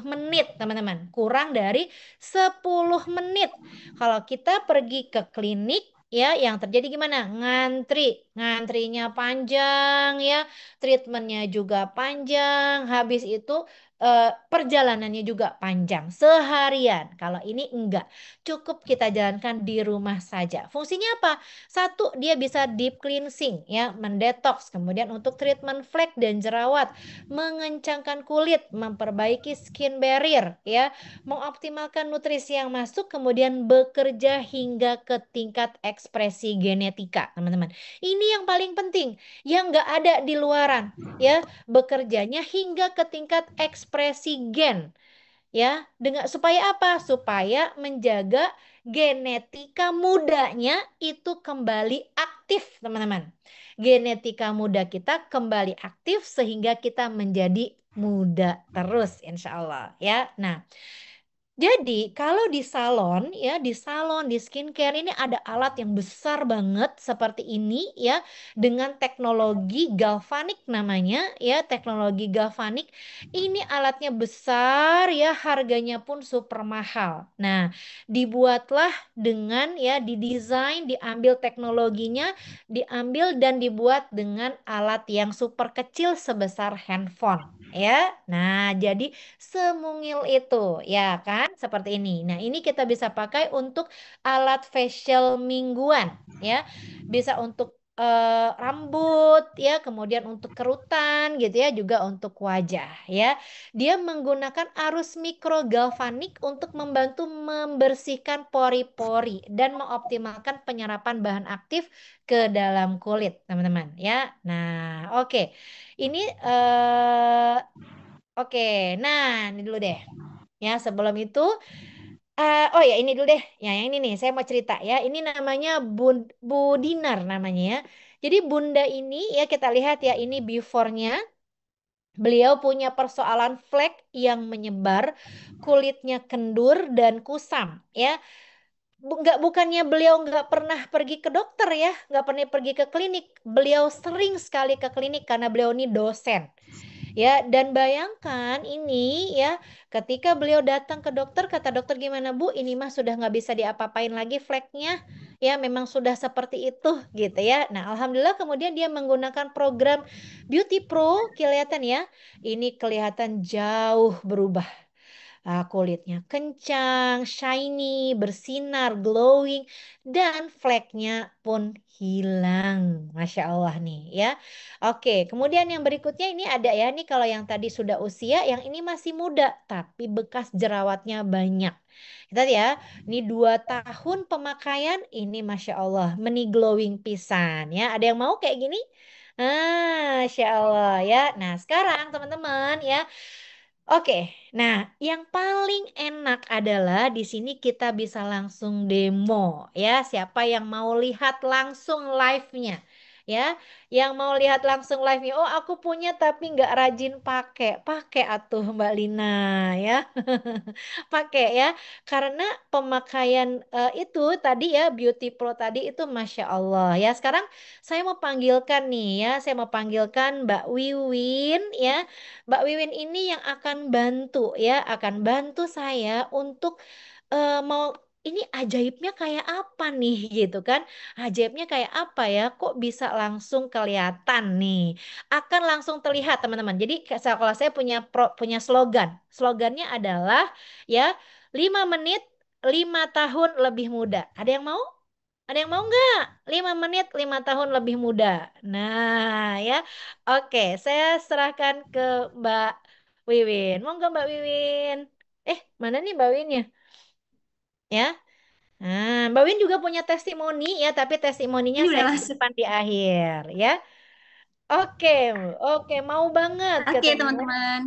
menit, teman-teman. Kurang dari 10 menit. Kalau kita pergi ke klinik, ya yang terjadi gimana? Ngantrinya panjang ya, treatmentnya juga panjang, habis itu perjalanannya juga panjang seharian. Kalau ini enggak, cukup kita jalankan di rumah saja. Fungsinya apa? Satu, dia bisa deep cleansing ya, mendetoks, kemudian untuk treatment flek dan jerawat, mengencangkan kulit, memperbaiki skin barrier ya, mengoptimalkan nutrisi yang masuk, kemudian bekerja hingga ke tingkat ekspresi genetika, teman-teman. Ini yang paling penting, yang nggak ada di luaran, ya, bekerjanya hingga ke tingkat ekspresi gen, ya, dengan supaya apa? Supaya menjaga genetika mudanya itu kembali aktif, teman-teman. Genetika muda kita kembali aktif sehingga kita menjadi muda terus, insya Allah, ya. Nah, jadi kalau di salon ya, di salon, di skincare ini ada alat yang besar banget seperti ini ya, dengan teknologi galvanik namanya ya, teknologi galvanik. Ini alatnya besar ya, harganya pun super mahal. Nah, dibuatlah dengan ya, didesain, diambil teknologinya, diambil dan dibuat dengan alat yang super kecil sebesar handphone ya. Nah, jadi semungil itu, ya kan? Seperti ini. Nah, ini kita bisa pakai untuk alat facial mingguan, ya. Bisa untuk rambut, ya, kemudian untuk kerutan, gitu ya, juga untuk wajah, ya. Dia menggunakan arus mikrogalvanik untuk membantu membersihkan pori-pori dan mengoptimalkan penyerapan bahan aktif ke dalam kulit, teman-teman, ya. Nah, oke. Ini oke, nah ini dulu deh. Ya, sebelum itu, oh ya ini dulu deh. Ya, yang ini nih, saya mau cerita ya. Ini namanya Bu Dinar namanya ya. Jadi Bunda ini ya kita lihat ya, ini before-nya. Beliau punya persoalan flek yang menyebar, kulitnya kendur dan kusam ya. Bukannya beliau nggak pernah pergi ke dokter ya, nggak pernah pergi ke klinik. Beliau sering sekali ke klinik karena beliau ini dosen. Ya, dan bayangkan ini ya, ketika beliau datang ke dokter, kata dokter gimana Bu? Ini mah sudah nggak bisa diapa-apain lagi fleknya. Ya, memang sudah seperti itu gitu ya. Nah, alhamdulillah kemudian dia menggunakan program Beauty Pro, kelihatan ya. Ini kelihatan jauh berubah. Kulitnya kencang, shiny, bersinar, glowing, dan fleknya pun hilang. Masya Allah nih ya. Oke, kemudian yang berikutnya ini ada ya. Nih kalau yang tadi sudah usia, yang ini masih muda, tapi bekas jerawatnya banyak. Kita lihat ya, ini 2 tahun pemakaian, ini Masya Allah, meni glowing pisan ya. Ada yang mau kayak gini? Masya Allah ya. Nah sekarang teman-teman ya, oke, nah yang paling enak adalah di sini kita bisa langsung demo ya. Siapa yang mau lihat langsung live-nya? Ya, yang mau lihat langsung live-nya. Oh, aku punya tapi nggak rajin pakai. Pakai atuh Mbak Lina ya. Pakai ya. Karena pemakaian itu tadi ya, Beauty Pro tadi itu Masya Allah ya. Sekarang saya mau panggilkan nih ya. Saya mau panggilkan Mbak Wiwin ya. Mbak Wiwin ini yang akan bantu ya, akan bantu saya untuk mau ini ajaibnya kayak apa nih gitu kan? Ajaibnya kayak apa ya? Kok bisa langsung kelihatan nih? Akan langsung terlihat teman-teman. Jadi kalau saya punya slogan. Slogannya adalah ya 5 menit 5 tahun lebih muda. Ada yang mau? Ada yang mau nggak? 5 menit 5 tahun lebih muda. Nah ya. Oke, saya serahkan ke Mbak Wiwin. Mau nggak Mbak Wiwin? Mana nih Mbak Wiwin ya? Ya. Nah, Mbak Win juga punya testimoni ya, tapi testimoninya
Ini
saya
udah masuk.
simpan di akhir ya. Oke, oke, mau banget
Oke,
katanya.
teman-teman.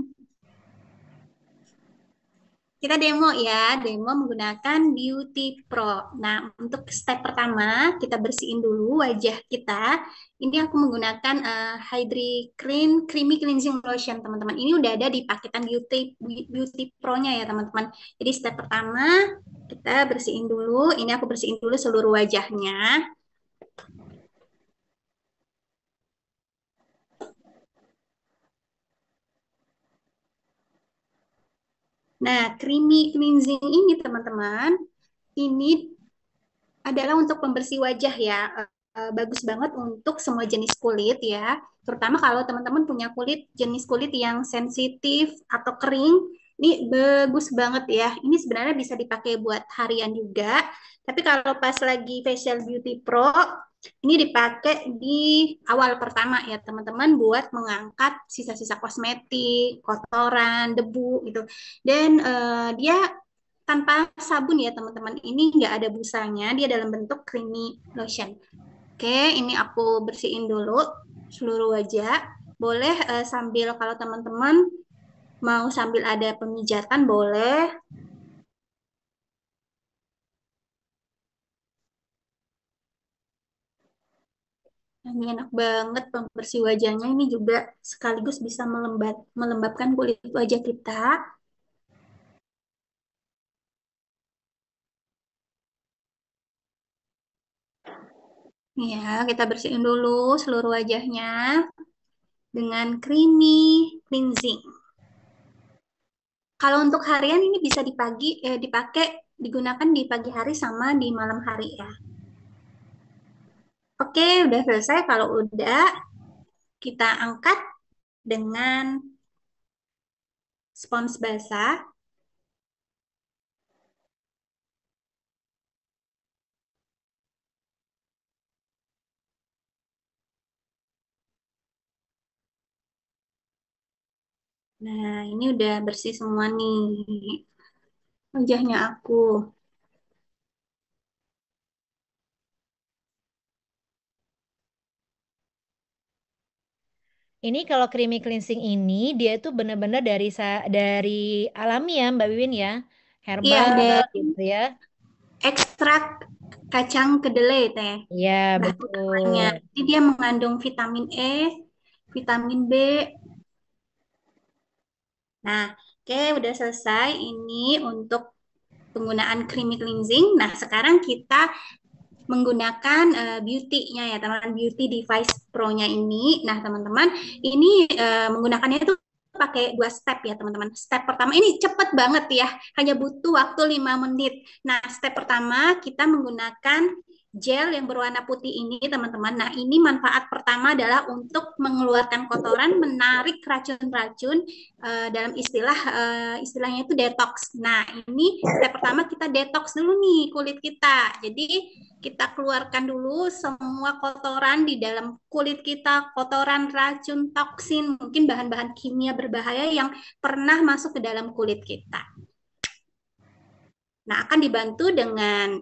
Kita demo ya, demo menggunakan Beauty Pro. Nah, untuk step pertama, kita bersihin dulu wajah kita. Ini aku menggunakan Hydri Clean Creamy Cleansing Lotion, teman-teman. Ini udah ada di paketan Beauty Pro-nya ya, teman-teman. Jadi step pertama, kita bersihin dulu. Ini aku bersihin dulu seluruh wajahnya. Nah, creamy cleansing ini teman-teman, ini adalah untuk pembersih wajah ya. Bagus banget untuk semua jenis kulit ya. Terutama kalau teman-teman punya jenis kulit yang sensitif atau kering, ini bagus banget ya. Ini sebenarnya bisa dipakai buat harian juga. Tapi kalau pas lagi Facial Beauty Pro, ini dipakai di awal pertama ya teman-teman buat mengangkat sisa-sisa kosmetik, kotoran, debu gitu. Dan dia tanpa sabun ya teman-teman. Ini nggak ada busanya, dia dalam bentuk creamy lotion. Oke, ini aku bersihin dulu seluruh wajah. Boleh sambil kalau teman-teman mau sambil ada pemijatan boleh. Ini enak banget pembersih wajahnya. Ini juga sekaligus bisa melembabkan kulit wajah kita. Ya, kita bersihin dulu seluruh wajahnya dengan creamy cleansing. Kalau untuk harian ini bisa digunakan di pagi hari sama di malam hari ya. Oke, udah selesai. Kalau udah, kita angkat dengan spons basah. Nah, ini udah bersih semua nih wajahnya aku.
Ini kalau creamy cleansing ini dia itu benar-benar dari alami ya Mbak Wiwin ya.
Iya,
Herbal
ada
gitu ya.
ekstrak kacang kedelai teh.
Iya,
Bahan utamanya.
betul.
Jadi dia mengandung vitamin E, vitamin B. Nah, oke udah selesai ini untuk penggunaan creamy cleansing. Nah, sekarang kita menggunakan beauty-nya ya, teman-teman, beauty device Pro-nya ini. Nah, teman-teman, ini menggunakannya itu pakai dua step ya, teman-teman. Step pertama ini cepet banget ya, hanya butuh waktu 5 menit. Nah, step pertama kita menggunakan gel yang berwarna putih ini, teman-teman. Nah, ini manfaat pertama adalah untuk mengeluarkan kotoran, menarik racun-racun dalam istilahnya itu detox. Nah, ini step pertama kita detox dulu nih kulit kita. Jadi kita keluarkan dulu semua kotoran di dalam kulit kita, kotoran, racun, toksin, mungkin bahan-bahan kimia berbahaya yang pernah masuk ke dalam kulit kita. Nah, akan dibantu dengan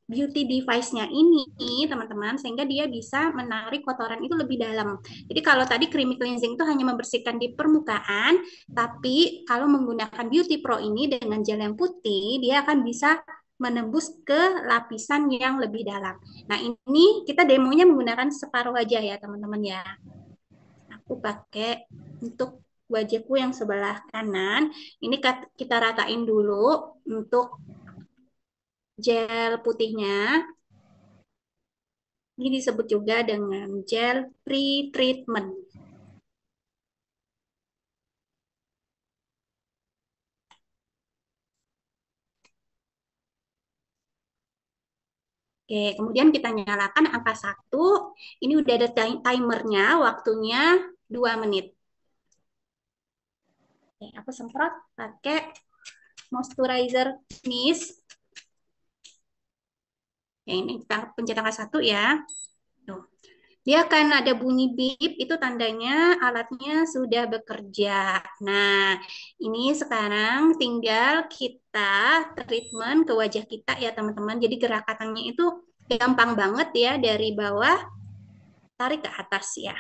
beauty device-nya ini, teman-teman, sehingga dia bisa menarik kotoran itu lebih dalam. Jadi kalau tadi creamy cleansing itu hanya membersihkan di permukaan, tapi kalau menggunakan Beauty Pro ini dengan gel yang putih, dia akan bisa menembus ke lapisan yang lebih dalam. Nah, ini kita demonya menggunakan separuh wajah ya, teman-teman ya. Aku pakai untuk wajahku yang sebelah kanan. Ini kita ratain dulu untuk gel putihnya. Ini disebut juga dengan gel pre-treatment. Oke, kemudian kita nyalakan angka 1. Ini udah ada timernya, waktunya 2 menit. Oke, aku semprot pakai moisturizer mist. Oke, ini kita pencet angka 1 ya. Tuh. Dia akan ada bunyi bip, itu tandanya alatnya sudah bekerja. Nah, ini sekarang tinggal kita treatment ke wajah kita ya teman-teman. Jadi gerakannya itu gampang banget ya, dari bawah tarik ke atas ya.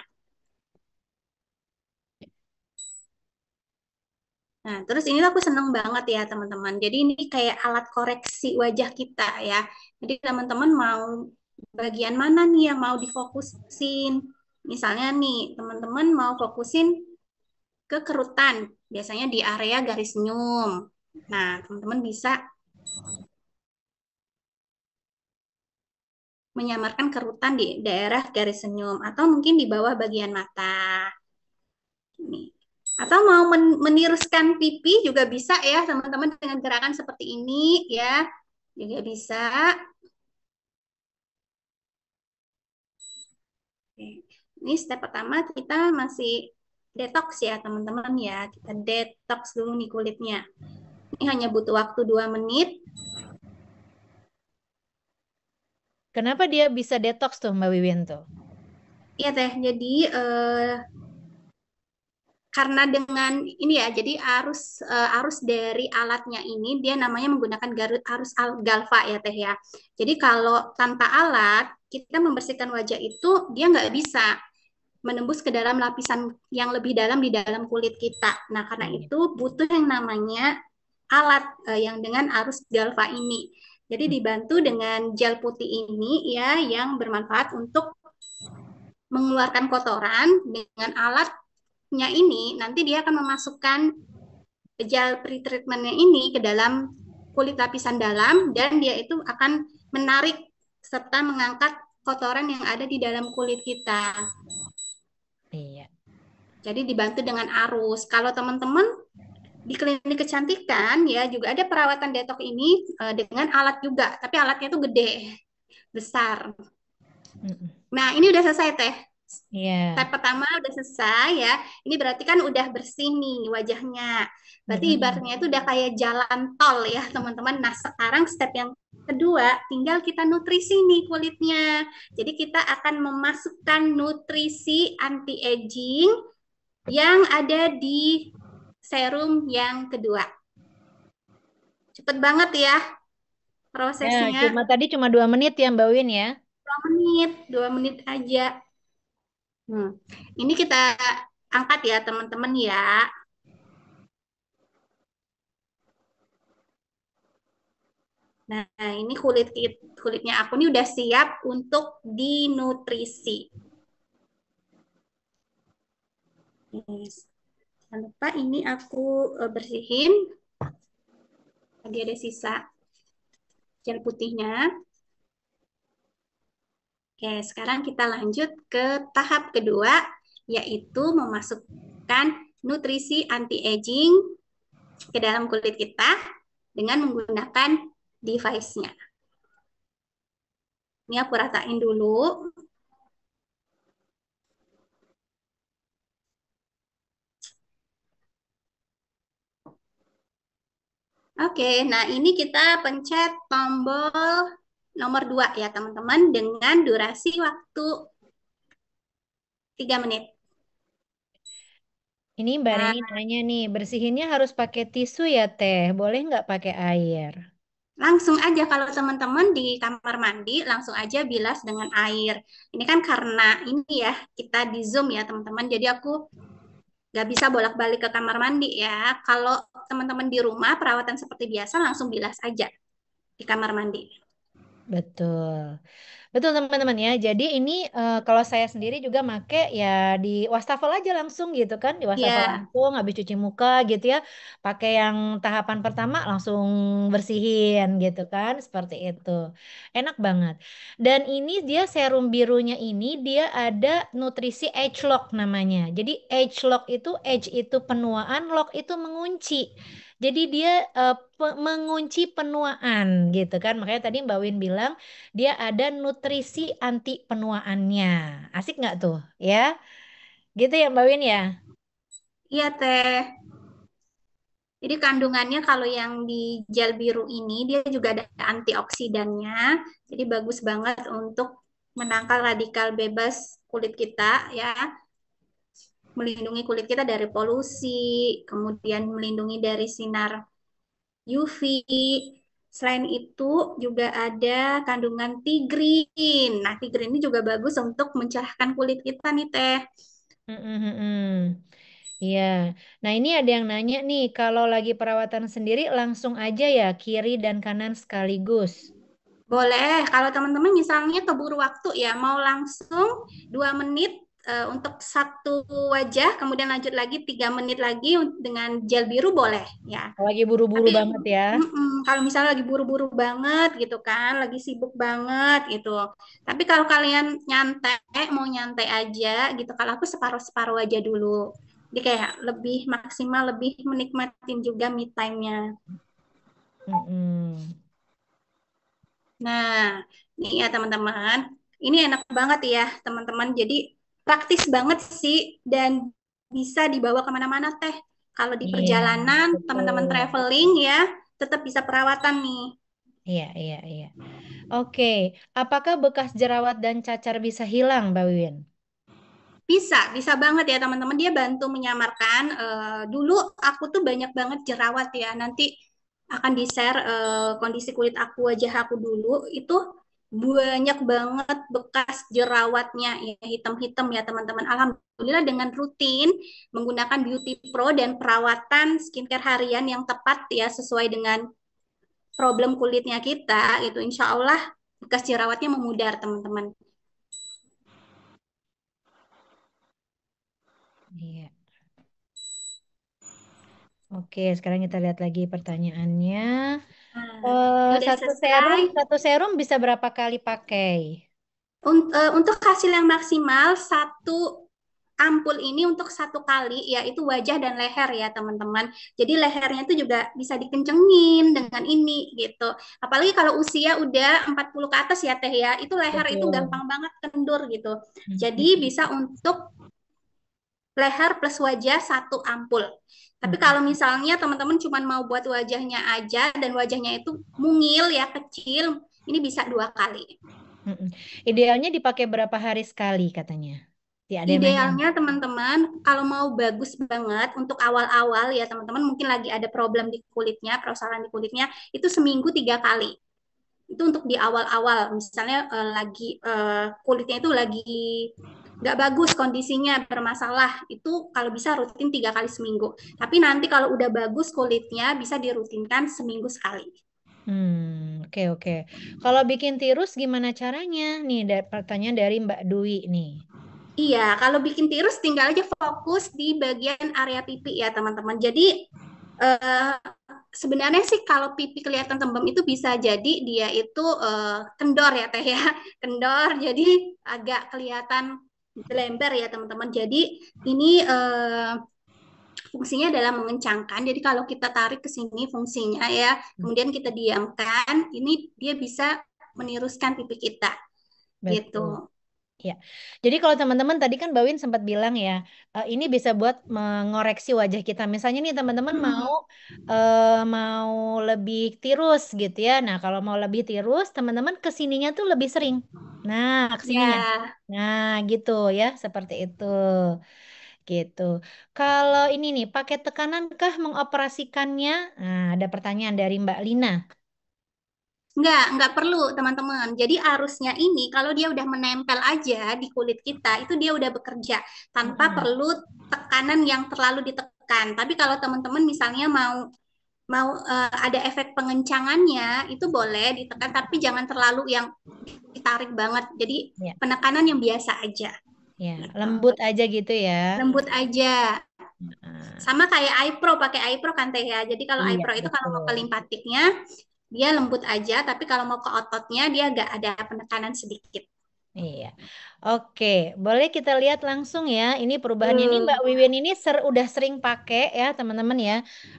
Nah, terus ini aku seneng banget ya teman-teman. Jadi ini kayak alat koreksi wajah kita ya. Jadi teman-teman mau bagian mana nih yang mau difokusin? Misalnya nih, teman-teman mau fokusin ke kerutan, biasanya di area garis senyum. Nah, teman-teman bisa menyamarkan kerutan di daerah garis senyum atau mungkin di bawah bagian mata. Ini. Atau mau meniruskan pipi juga bisa ya, teman-teman, dengan gerakan seperti ini ya. Juga bisa. Oke. Ini step pertama kita masih detox ya teman-teman ya. Kita detox dulu nih kulitnya. Ini hanya butuh waktu 2 menit.
Kenapa dia bisa detox tuh Mbak Wiwin tuh?
Iya teh, jadi karena dengan ini ya, jadi arus dari alatnya ini dia namanya menggunakan arus galva ya teh ya. Jadi kalau tanpa alat kita membersihkan wajah itu dia nggak bisa menembus ke dalam lapisan yang lebih dalam di dalam kulit kita. Nah karena
Iya.
itu butuh yang namanya alat yang dengan arus galva ini. Jadi dibantu dengan gel putih ini ya yang bermanfaat untuk mengeluarkan kotoran. Dengan alatnya ini nanti dia akan memasukkan gel pre-treatmentnya ini ke dalam kulit lapisan dalam dan dia itu akan menarik serta mengangkat kotoran yang ada di dalam kulit kita.
Iya.
Jadi dibantu dengan arus. Kalau teman-teman di klinik kecantikan ya juga ada perawatan detox ini dengan alat juga, tapi alatnya itu gede, besar.
Mm-mm.
Nah, ini udah selesai teh.
Iya.
Step pertama udah selesai ya. Ini berarti kan udah bersih nih wajahnya. Berarti
Mm-mm.
ibaratnya itu udah kayak jalan tol ya, teman-teman. Nah, sekarang step yang kedua, tinggal kita nutrisi nih kulitnya. Jadi kita akan memasukkan nutrisi anti-aging yang ada di serum yang kedua. Cepet banget ya
Ya,
prosesnya.
tadi cuma 2 menit ya Mbak Win ya.
2 menit, 2 menit aja. Ini kita angkat ya teman-teman ya. Nah, ini kulitnya aku nih udah siap untuk dinutrisi. Yes. Jangan lupa ini aku bersihin. Tadi ada sisa gel putihnya. Oke, sekarang kita lanjut ke tahap kedua, yaitu memasukkan nutrisi anti-aging ke dalam kulit kita dengan menggunakan device-nya. Ini aku ratain dulu. Oke, nah ini kita pencet tombol nomor 2 ya teman-teman dengan durasi waktu 3 menit.
Ini Mbak
Nah,
Reni nanya nih, bersihinnya harus pakai tisu ya Teh? Boleh nggak pakai air?
langsung aja kalau teman-teman di kamar mandi, langsung aja bilas dengan air. Ini kan karena ini ya, kita di Zoom ya teman-teman, jadi aku nggak bisa bolak-balik ke kamar mandi ya. Kalau teman-teman di rumah, perawatan seperti biasa, langsung bilas aja di kamar mandi.
Betul. Betul teman-teman ya. Jadi ini kalau saya sendiri juga make ya di wastafel aja langsung gitu kan, di wastafel
Ya,
langsung habis cuci muka gitu ya. Pakai yang tahapan pertama langsung bersihin gitu kan, seperti itu. Enak banget. Dan ini dia serum birunya ini dia ada nutrisi age lock namanya. Jadi age lock itu age itu penuaan, lock itu mengunci. Jadi dia mengunci penuaan gitu kan. Makanya tadi Mbak Win bilang dia ada nutrisi anti penuaannya. Asik nggak tuh? Ya, gitu ya Mbak Win ya.
iya teh. Jadi kandungannya kalau yang di gel biru ini dia juga ada antioksidannya. Jadi bagus banget untuk menangkal radikal bebas kulit kita ya, melindungi kulit kita dari polusi, kemudian melindungi dari sinar UV. Selain itu juga ada kandungan tigrin. Nah, tigrin ini juga bagus untuk mencerahkan kulit kita nih Teh.
Mm-mm-mm. Iya. Nah ini ada yang nanya nih, kalau lagi perawatan sendiri langsung aja ya kiri dan kanan sekaligus.
Boleh, kalau teman-teman misalnya keburu waktu ya, mau langsung 2 menit untuk satu wajah, kemudian lanjut lagi 3 menit lagi dengan gel biru boleh ya.
Lagi buru-buru
Tapi
banget ya.
kalau misalnya lagi buru-buru banget gitu kan, lagi sibuk banget gitu. Tapi kalau kalian nyantai, mau nyantai aja gitu, kalau aku separuh-separuh aja dulu. Jadi kayak lebih maksimal, lebih menikmatin juga me time-nya.
Mm-mm.
Nah, ini ya teman-teman. Ini enak banget ya, teman-teman. Jadi praktis banget sih dan bisa dibawa kemana-mana teh. Kalau di
Iya,
perjalanan, teman-teman
betul.
traveling ya, tetap bisa perawatan nih.
Iya, iya, iya. Oke, apakah bekas jerawat dan cacar bisa hilang, Mbak Win?
Bisa banget ya teman-teman. Dia bantu menyamarkan. Dulu aku tuh banyak banget jerawat ya. Nanti akan di-share kondisi kulit aku, wajah aku dulu. Itu banyak banget bekas jerawatnya ya, hitam-hitam ya teman-teman. Alhamdulillah dengan rutin menggunakan Beauty Pro dan perawatan skincare harian yang tepat ya sesuai dengan problem kulitnya kita, itu insya Allah bekas jerawatnya memudar teman-teman.
Iya. Oke, sekarang kita lihat lagi pertanyaannya.
Nah, udah
Satu serum,
selesai.
satu serum bisa berapa kali pakai?
Untuk hasil yang maksimal satu ampul ini untuk satu kali yaitu wajah dan leher ya teman-teman. Jadi lehernya itu juga bisa dikencengin dengan ini gitu. Apalagi kalau usia udah 40 ke atas ya Teh ya, itu leher itu
Betul.
gampang banget kendur gitu.
Mm,
Jadi
mm,
bisa untuk leher plus wajah satu ampul. Tapi
mm,
kalau misalnya teman-teman cuma mau buat wajahnya aja dan wajahnya itu mungil ya kecil, ini bisa 2 kali.
mm, mm. Idealnya dipakai berapa hari sekali katanya? Tidak ada yang nanya.
Idealnya teman-teman kalau mau bagus banget untuk awal-awal ya teman-teman mungkin lagi ada problem di kulitnya, permasalahan di kulitnya itu seminggu 3 kali. Itu untuk di awal-awal misalnya lagi kulitnya itu lagi nggak bagus kondisinya bermasalah itu kalau bisa rutin 3 kali seminggu. Tapi nanti kalau udah bagus kulitnya bisa dirutinkan seminggu sekali.
Oke, oke. Kalau bikin tirus gimana caranya? Nih, pertanyaan dari Mbak Dwi nih.
Iya, kalau bikin tirus tinggal aja fokus di bagian area pipi ya teman-teman. Jadi eh, sebenarnya sih kalau pipi kelihatan tembem itu bisa jadi dia itu kendor ya teh ya, kendor jadi agak kelihatan lembar ya teman-teman. Jadi ini fungsinya adalah mengencangkan. Jadi kalau kita tarik ke sini fungsinya ya, kemudian kita diamkan, ini dia bisa meniruskan pipi kita gitu.
Betul. Ya, jadi kalau teman-teman tadi kan Bawin sempat bilang ya, ini bisa buat mengoreksi wajah kita. Misalnya nih teman-teman
Mm-mm.
mau lebih tirus gitu ya. Nah, kalau mau lebih tirus, teman-teman kesininya tuh lebih sering. Nah, kesininya.
Ya,
Nah, gitu ya, seperti itu. Gitu. Kalau ini nih, pakai tekanan kah mengoperasikannya? Nah, ada pertanyaan dari Mbak Lina.
nggak perlu teman-teman. Jadi arusnya ini kalau dia udah menempel aja di kulit kita, itu dia udah bekerja tanpa
Mm-mm.
perlu tekanan yang terlalu ditekan. Tapi kalau teman-teman misalnya mau mau ada efek pengencangannya, itu boleh ditekan, tapi jangan terlalu yang ditarik banget. Jadi
Ya,
penekanan yang biasa aja,
ya,
gitu.
lembut aja gitu ya.
Lembut aja.
Nah,
Sama kayak iPro, pakai iPro kan Teh ya. Jadi kalau
iya,
iPro itu kalau mau
betul.
ke limpatiknya dia lembut aja, tapi kalau mau ke ototnya dia agak ada penekanan sedikit.
Iya. Oke, boleh kita lihat langsung ya. Ini perubahannya ini Mbak
Hmm.
Wiwin ini udah sering pakai ya, teman-teman ya.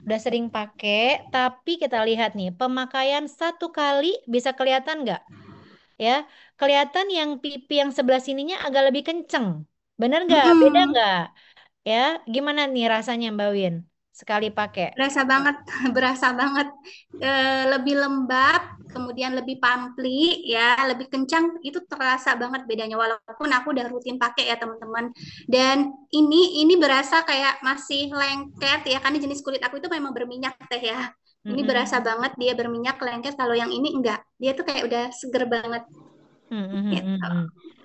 Udah sering pakai, tapi kita lihat nih, pemakaian satu kali bisa kelihatan nggak? Ya, kelihatan yang pipi yang sebelah sininya agak lebih kenceng. Bener nggak? Beda
Mm-mm.
nggak? Ya, gimana nih rasanya Mbak Win? Sekali pakai.
Berasa banget, berasa banget. Lebih lembab, kemudian lebih pampli, ya, lebih kencang. Itu terasa banget bedanya. Walaupun aku udah rutin pakai ya teman-teman. Dan ini berasa kayak masih lengket ya, karena jenis kulit aku itu memang berminyak teh ya. Ini berasa
Mm-mm.
banget dia berminyak lengket. Kalau yang ini enggak, dia tuh kayak udah seger banget.
Hmm, hmm, hmm, hmm,
Gitu.
hmm.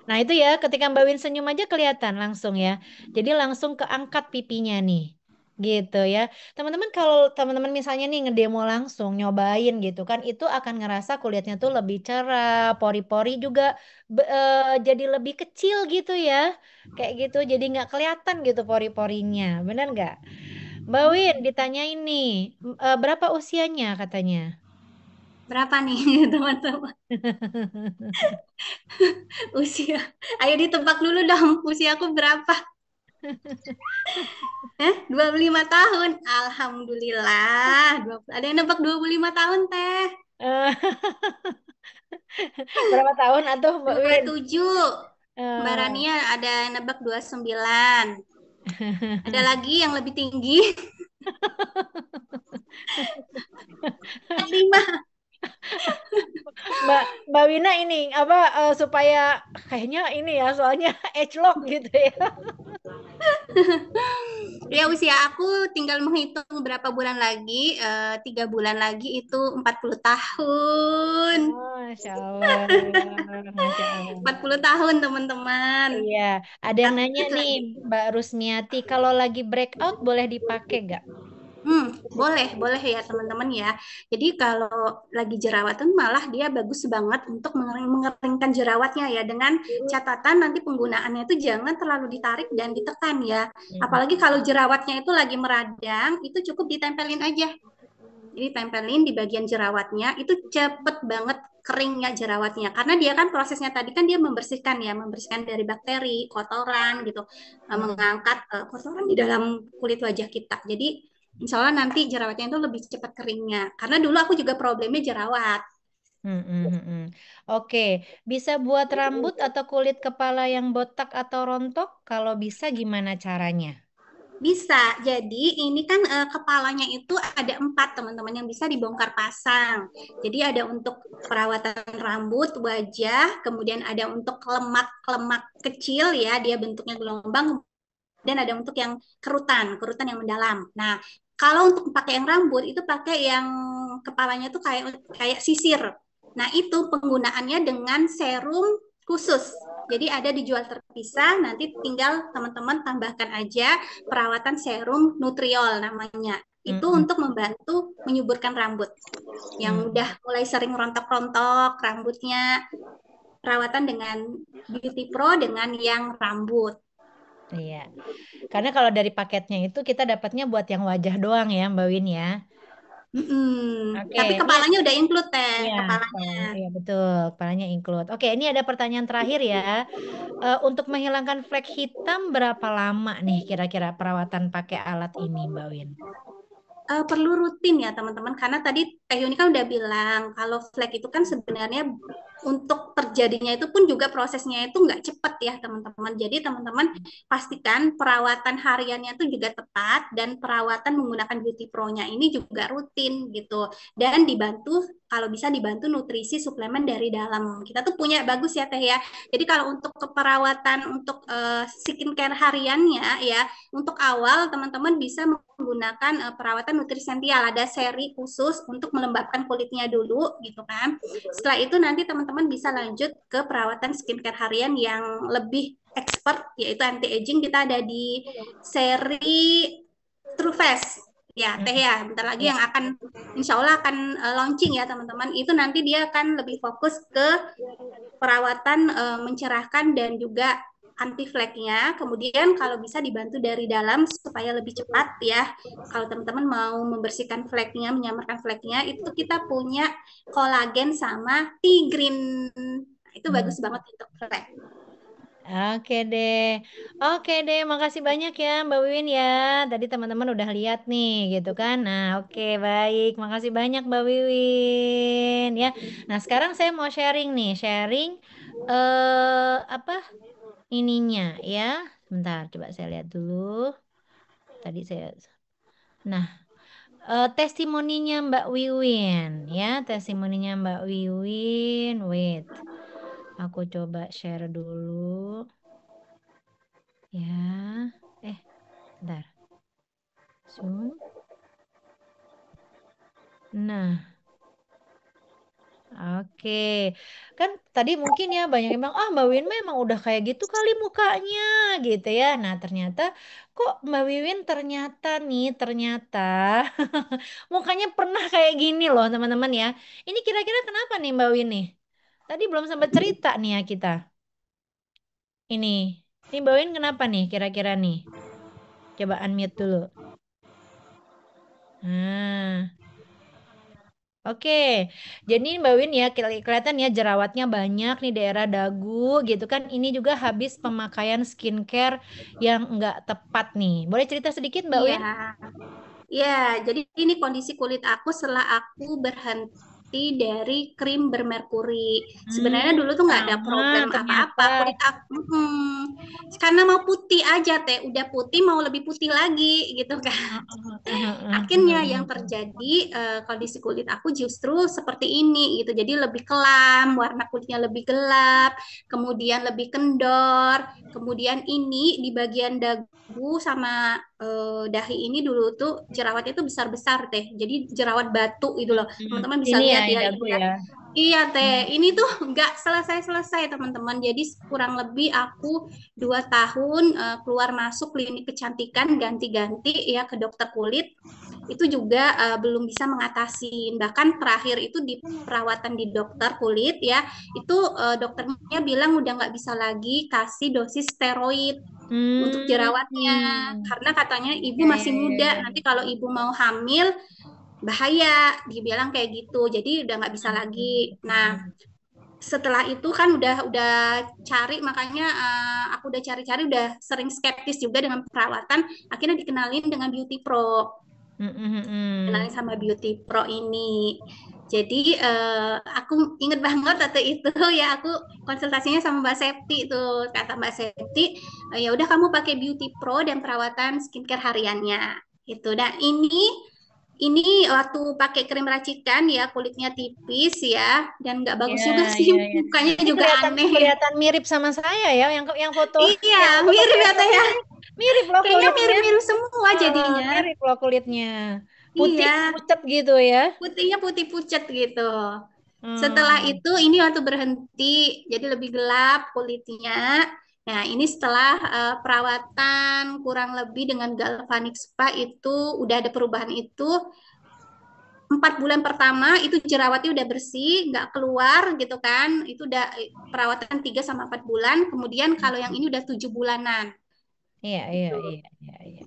Nah itu ya ketika Mbak Win senyum aja kelihatan langsung ya. Jadi langsung keangkat pipinya nih. Gitu ya. Teman-teman kalau teman-teman misalnya nih ngedemo langsung nyobain gitu kan itu akan ngerasa kulitnya tuh lebih cerah, pori-pori juga jadi lebih kecil gitu ya. Kayak gitu jadi nggak kelihatan gitu pori-porinya. Bener nggak? Mbak Win ditanyain nih berapa usianya katanya?
Berapa nih teman-teman usia? Ayo ditebak dulu dong, usia aku berapa? 25 tahun. Alhamdulillah. Ada yang nebak 25 tahun, Teh.
Berapa tahun atau Mbak Win?
27. Mbak
Eh,
Rania ada nebak 29. Ada lagi yang lebih tinggi, 45.
Mbak Mbak Wina ini apa supaya kayaknya ini ya soalnya age lock gitu ya.
Ya usia aku tinggal menghitung berapa bulan lagi. 3 bulan lagi itu 40 tahun.
Oh, Masya Allah, Masya Allah.
40 tahun teman-teman.
Iya, ada yang nanya nih, Mbak Rusmiati, kalau lagi breakout boleh dipakai nggak?
Boleh ya teman-teman ya. Jadi kalau lagi jerawatan malah dia bagus banget untuk mengeringkan jerawatnya ya. Dengan catatan nanti penggunaannya itu jangan terlalu ditarik dan ditekan ya.
Mm-mm.
Apalagi kalau jerawatnya itu lagi meradang, itu cukup ditempelin aja. Jadi tempelin di bagian jerawatnya, itu cepet banget keringnya jerawatnya. Karena dia kan prosesnya tadi kan dia membersihkan ya, membersihkan dari bakteri, kotoran gitu,
Mm-mm.
mengangkat kotoran di dalam kulit wajah kita. Jadi insya Allah nanti jerawatnya itu lebih cepat keringnya. Karena dulu aku juga problemnya jerawat.
Mm-mm. Oke, bisa buat rambut atau kulit kepala yang botak atau rontok? Kalau bisa gimana caranya?
Bisa. Jadi ini kan kepalanya itu ada 4 teman-teman yang bisa dibongkar pasang. Jadi ada untuk perawatan rambut, wajah, kemudian ada untuk lemak-lemak kecil ya, dia bentuknya gelombang, dan ada untuk yang kerutan, kerutan yang mendalam. Nah, kalau untuk pakai yang rambut itu pakai yang kepalanya tuh kayak kayak sisir. Nah, itu penggunaannya dengan serum khusus. Jadi ada dijual terpisah, nanti tinggal teman-teman tambahkan aja perawatan serum Nutriol namanya. Itu
Mm-mm.
untuk membantu menyuburkan rambut yang
Mm.
udah mulai sering rontok-rontok rambutnya, perawatan dengan Beauty Pro dengan yang rambut.
Iya, karena kalau dari paketnya itu kita dapatnya buat yang wajah doang ya, Mbak Win ya. Oke,
Tapi
ini
kepalanya udah include teh,
iya,
kepalanya.
kepalanya, iya betul, kepalanya include. Oke, ini ada pertanyaan terakhir ya. Untuk menghilangkan flek hitam berapa lama nih kira-kira perawatan pakai alat ini, Mbak Win?
Perlu rutin ya teman-teman, karena tadi Teh Yuni kan udah bilang kalau flek itu kan sebenarnya untuk terjadinya itu pun juga prosesnya itu nggak cepat ya teman-teman. Jadi teman-teman pastikan perawatan hariannya itu juga tepat dan perawatan menggunakan Beauty Pro-nya ini juga rutin gitu. Dan dibantu kalau bisa dibantu nutrisi suplemen dari dalam. Kita tuh punya bagus ya Teh ya. Jadi kalau untuk keperawatan untuk skincare hariannya ya, untuk awal teman-teman bisa menggunakan perawatan nutrisiental, ada seri khusus untuk melembabkan kulitnya dulu gitu kan. Setelah itu nanti teman-teman bisa lanjut ke perawatan skincare harian yang lebih expert, yaitu anti aging. Kita ada di seri True Face ya Teh
Mm,
ya, bentar lagi
ya.
yang akan insya Allah akan launching ya teman-teman. Itu nanti dia akan lebih fokus ke perawatan mencerahkan dan juga anti fleknya. Kemudian kalau bisa dibantu dari dalam supaya lebih cepat ya. Kalau teman-teman mau membersihkan fleknya, menyamarkan fleknya, itu kita punya kolagen sama T-green. Itu
Hmm.
bagus banget untuk flek.
Oke deh, oke deh, makasih banyak ya Mbak Wiwin ya. Tadi teman-teman udah lihat nih, gitu kan? Nah, oke baik, makasih banyak Mbak Wiwin ya. Nah, sekarang saya mau sharing nih, sharing apa ininya ya. Sebentar, coba saya lihat dulu. Tadi saya, nah, testimoninya Mbak Wiwin ya, testimoninya Mbak Wiwin. Wait, aku coba share dulu ya. Bentar. Zoom. Nah, oke. Kan tadi mungkin ya banyak yang bilang, ah Mbak Wiwin memang udah kayak gitu kali mukanya gitu ya. Nah, ternyata kok Mbak Wiwin ternyata mukanya pernah kayak gini loh teman-teman ya. Ini kira-kira kenapa nih Mbak Wiwin nih? Tadi belum sempat cerita nih ya kita. Ini. Ini Mbak Wiwin kenapa nih kira-kira nih? Coba unmute dulu. Nah. Oke, jadi Mbak Win ya kelihatan ya jerawatnya banyak nih daerah dagu gitu kan. Ini juga habis pemakaian skincare yang nggak tepat nih. Boleh cerita sedikit Mbak
Iya,
Win?
ya, jadi ini kondisi kulit aku setelah aku berhenti. berhenti dari krim bermerkuri. Sebenarnya dulu tuh nggak ada
Sama
problem
ternyata.
apa-apa. Kulit aku, karena mau putih aja teh, udah putih mau lebih putih lagi gitu kan. Akhirnya yang terjadi kondisi kulit aku justru seperti ini gitu. Jadi lebih kelam, warna kulitnya lebih gelap, kemudian lebih kendor, kemudian ini di bagian dagu sama dahi ini dulu tuh jerawatnya tuh besar-besar teh. Jadi jerawat batu gitu loh. Teman-teman bisa
Ini ya
lihat
yang
ya
dagu
ini ya.
ya.
Iya teh, ini tuh nggak selesai-selesai teman-teman. Jadi kurang lebih aku 2 tahun keluar masuk klinik kecantikan ganti-ganti ya ke dokter kulit itu juga belum bisa mengatasi. Bahkan terakhir itu di perawatan di dokter kulit ya, itu dokternya bilang udah nggak bisa lagi kasih dosis steroid untuk jerawatnya karena katanya ibu
Ya,
masih
ya, ya,
muda.
ya.
Nanti kalau ibu mau hamil bahaya, dibilang kayak gitu. Jadi udah nggak bisa lagi. Nah, setelah itu kan udah cari makanya aku udah cari-cari udah sering skeptis juga dengan perawatan akhirnya dikenalin dengan Beauty Pro kenalin sama Beauty Pro ini jadi aku inget banget waktu itu ya aku konsultasinya sama Mbak Septi tuh kata Mbak Septi ya udah kamu pakai Beauty Pro dan perawatan skincare hariannya itu dan ini waktu pakai krim racikan ya kulitnya tipis ya dan nggak
Ya,
bagus juga sih
ya, ya.
mukanya
Ini
juga
kelihatan
aneh ya.
kelihatan mirip sama saya ya, yang foto
Iya
yang aku
mirip
pakai
ya teh ya
ini mirip loh
kayaknya
kulitnya.
mirip-mirip semua jadinya
Mirip loh kulitnya. Putih
iya
pucat gitu ya.
putihnya putih pucat gitu setelah
Hmm.
itu ini waktu berhenti jadi lebih gelap kulitnya nah ini setelah perawatan kurang lebih dengan galvanic spa itu udah ada perubahan itu 4 bulan pertama itu jerawatnya udah bersih, nggak keluar gitu kan. Itu udah perawatan 3 sampai 4 bulan. Kemudian kalau yang ini udah 7 bulanan.
Iya, iya,
Gitu.
iya, iya, iya.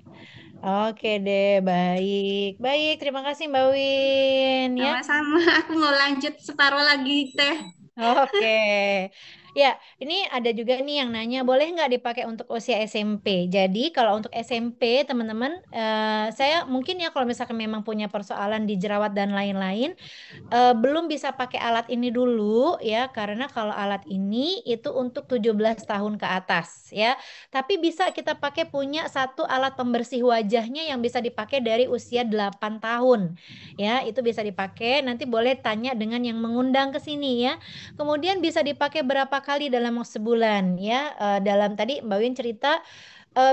Oke deh, baik. Baik, terima kasih Mbak Win ya.
Sama-sama, aku mau lanjut separuh lagi teh.
Oke, ya ini ada juga nih yang nanya, boleh nggak dipakai untuk usia SMP? Jadi kalau untuk SMP teman-teman, saya mungkin ya kalau misalkan memang punya persoalan di jerawat dan lain-lain, belum bisa pakai alat ini dulu ya karena kalau alat ini itu untuk 17 tahun ke atas ya. Tapi bisa kita pakai punya satu alat pembersih wajahnya yang bisa dipakai dari usia 8 tahun. Ya, itu bisa dipakai. Nanti boleh tanya dengan yang mengundang ke sini ya. Kemudian bisa dipakai berapa kali dalam sebulan ya. Dalam tadi Mbak Win cerita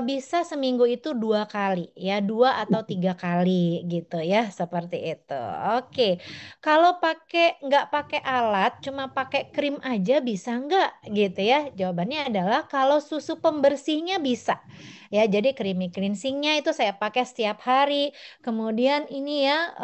bisa seminggu itu 2 kali ya 2 atau 3 kali gitu ya seperti itu. Oke, kalau nggak pakai alat cuma pakai krim aja bisa nggak gitu ya? Jawabannya adalah kalau susu pembersihnya bisa ya. Jadi creamy cleansingnya itu saya pakai setiap hari. Kemudian ini ya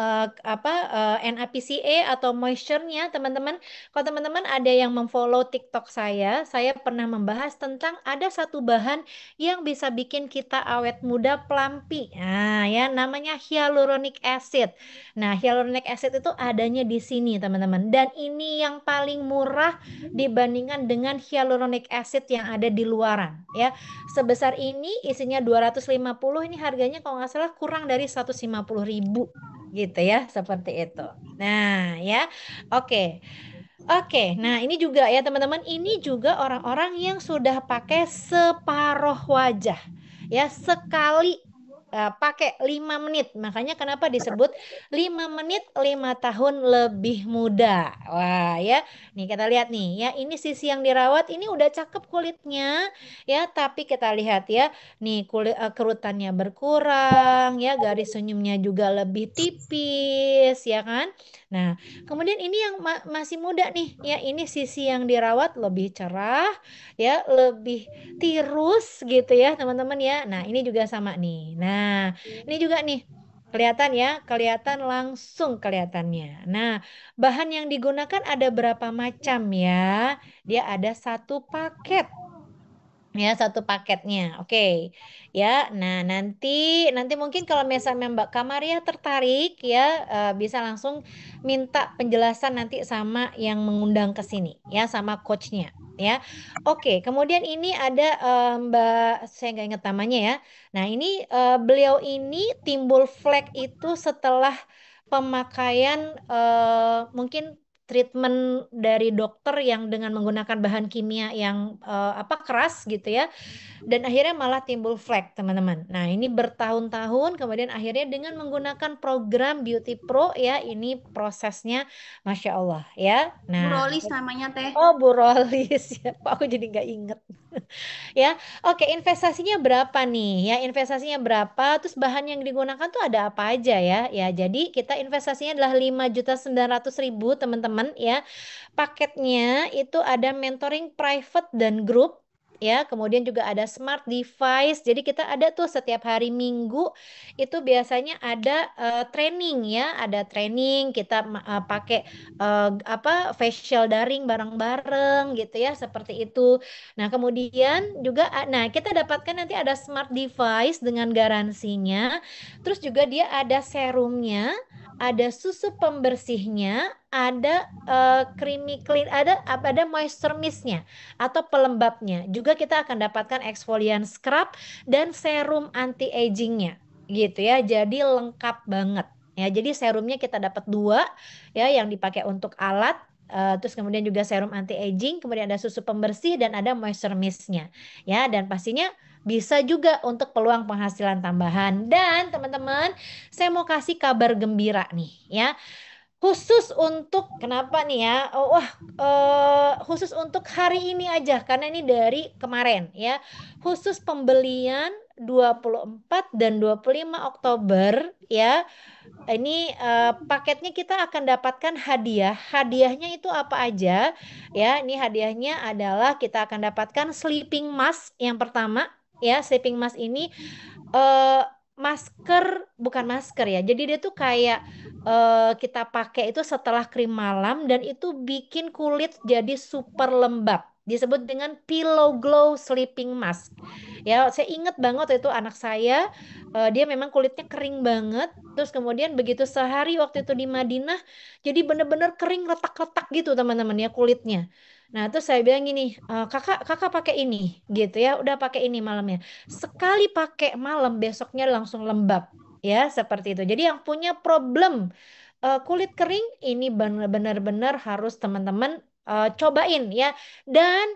NAPCA atau moisture-nya teman-teman. Kalau teman-teman ada yang memfollow TikTok saya pernah membahas tentang ada satu bahan yang bisa bikin kita awet muda pelampi. Nah, ya namanya hyaluronic acid. Nah, hyaluronic acid itu adanya di sini, teman-teman. Dan ini yang paling murah dibandingkan dengan hyaluronic acid yang ada di luaran, ya. Sebesar ini isinya 250, ini harganya kalau nggak salah kurang dari 150.000 gitu ya, seperti itu. Nah, ya. Oke. Oke, nah ini juga ya teman-teman, ini juga orang-orang yang sudah pakai separuh wajah. Ya, sekali pakai 5 menit. Makanya kenapa disebut 5 menit 5 tahun lebih muda. Wah, ya. Nih kita lihat nih ya, ini sisi yang dirawat ini udah cakep kulitnya ya, tapi kita lihat ya, nih kerutannya berkurang ya, garis senyumnya juga lebih tipis ya kan? Nah, kemudian ini yang masih muda nih, ya ini sisi yang dirawat lebih cerah, ya lebih tirus gitu ya teman-teman ya. Nah, ini juga sama nih. Nah, ini juga nih kelihatan ya, kelihatan langsung kelihatannya. Nah, bahan yang digunakan ada berapa macam ya? Dia ada satu paket. Ya, satu paketnya. Oke. Ya, nah nanti mungkin kalau misalnya Mbak Kamaria tertarik ya, bisa langsung minta penjelasan nanti sama yang mengundang ke sini ya, sama coachnya ya. Oke, kemudian ini ada Mbak, saya nggak ingat namanya ya. Nah, ini beliau ini timbul flek itu setelah pemakaian mungkin treatment dari dokter yang dengan menggunakan bahan kimia yang keras gitu ya, dan akhirnya malah timbul flek teman-teman. Nah ini bertahun-tahun kemudian akhirnya dengan menggunakan program Beauty Pro ya, ini prosesnya Masya Allah ya.
Bu
Nah,
Rolis namanya teh.
oh Bu Rolis ya, Pak, aku jadi nggak inget ya. Oke, investasinya berapa nih? Ya, investasinya berapa? Terus bahan yang digunakan tuh ada apa aja ya? Ya, jadi kita investasinya adalah 5.900.000 teman-teman ya. Paketnya itu ada mentoring private dan grup ya, kemudian juga ada smart device. Jadi kita ada tuh setiap hari Minggu itu biasanya ada training ya, ada training kita pakai facial daring bareng-bareng gitu ya, seperti itu. Nah, kemudian juga nah kita dapatkan nanti ada smart device dengan garansinya. Terus juga dia ada serumnya, ada susu pembersihnya, ada creamy clean, ada moisture mistnya atau pelembabnya. Juga kita akan dapatkan exfoliant scrub dan serum anti agingnya gitu ya. Jadi lengkap banget. Ya, jadi serumnya kita dapat dua ya, yang dipakai untuk alat. Terus kemudian juga serum anti aging, kemudian ada susu pembersih dan ada moisture mistnya ya, dan pastinya bisa juga untuk peluang penghasilan tambahan. Dan teman-teman, saya mau kasih kabar gembira nih ya. Khusus untuk kenapa nih ya? Oh, wah, khusus untuk hari ini aja karena ini dari kemarin ya. Khusus pembelian 24 dan 25 Oktober ya. Ini paketnya kita akan dapatkan hadiah. Hadiahnya itu apa aja? Ya, ini hadiahnya adalah kita akan dapatkan sleeping mask yang pertama ya. Sleeping mask ini eh masker, bukan masker ya. Jadi dia tuh kayak kita pakai itu setelah krim malam dan itu bikin kulit jadi super lembab. Disebut dengan Pillow Glow Sleeping Mask. Ya, saya inget banget itu anak saya, dia memang kulitnya kering banget. Terus kemudian begitu sehari waktu itu di Madinah, jadi bener-bener kering retak-retak gitu teman-teman ya kulitnya. Nah, terus saya bilang gini, kakak, kakak pakai ini, gitu ya, udah pakai ini malamnya. Sekali pakai malam, besoknya langsung lembab. Ya, seperti itu. Jadi yang punya problem kulit kering, ini benar-benar harus teman-teman cobain ya. Dan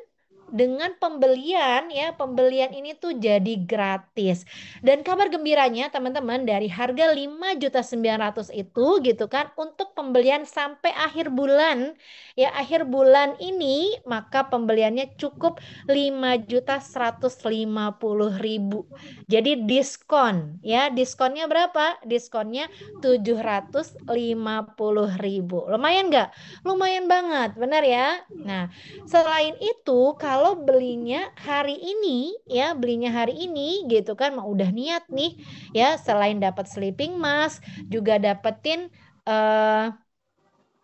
dengan pembelian ya, pembelian ini tuh jadi gratis. Dan kabar gembiranya teman-teman, dari harga 5.900.000 itu gitu kan, untuk pembelian sampai akhir bulan ya, akhir bulan ini maka pembeliannya cukup 5.150.000. Jadi diskon ya, diskonnya berapa? Diskonnya 750.000. Lumayan nggak? Lumayan banget, benar ya? Nah, selain itu, kalau belinya hari ini ya, belinya hari ini gitu kan, mau udah niat nih ya, selain dapat sleeping mask, juga dapetin eh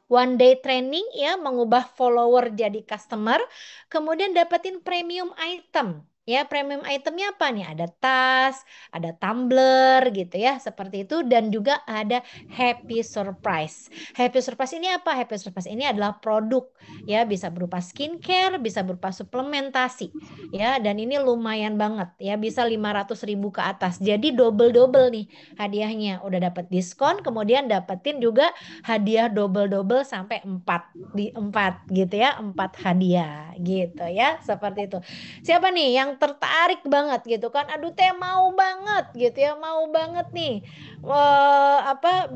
one day training ya, mengubah follower jadi customer, kemudian dapetin premium item. Ya, premium itemnya apa nih? Ada tas, ada tumbler gitu ya, seperti itu, dan juga ada happy surprise. Happy surprise ini apa? Happy surprise ini adalah produk ya, bisa berupa skincare, bisa berupa suplementasi ya, dan ini lumayan banget ya, bisa 500.000 ke atas. Jadi double-double nih hadiahnya. Udah dapat diskon, kemudian dapetin juga hadiah double-double sampai 4 gitu ya, 4 hadiah gitu ya, seperti itu. Siapa nih yang tertarik banget gitu kan, aduh teh mau banget gitu ya, mau banget nih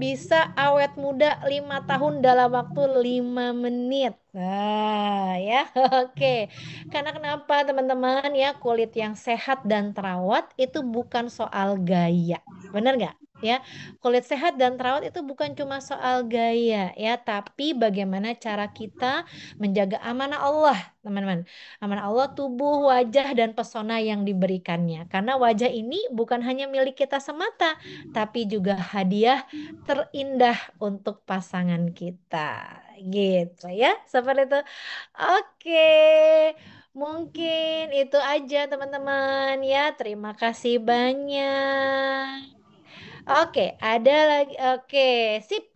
bisa awet muda 5 tahun dalam waktu 5 menit. Nah ya, oke. Karena kenapa teman-teman ya, kulit yang sehat dan terawat itu bukan soal gaya, bener nggak ya? Kulit sehat dan terawat itu bukan cuma soal gaya ya, tapi bagaimana cara kita menjaga amanah Allah, teman-teman. Amanah Allah, tubuh, wajah, dan pesona yang diberikannya. Karena wajah ini bukan hanya milik kita semata, tapi juga hadiah terindah untuk pasangan kita. Gitu ya, seperti itu. Oke, mungkin itu aja teman-teman ya. Terima kasih banyak. Oke, ada lagi. Oke, sip.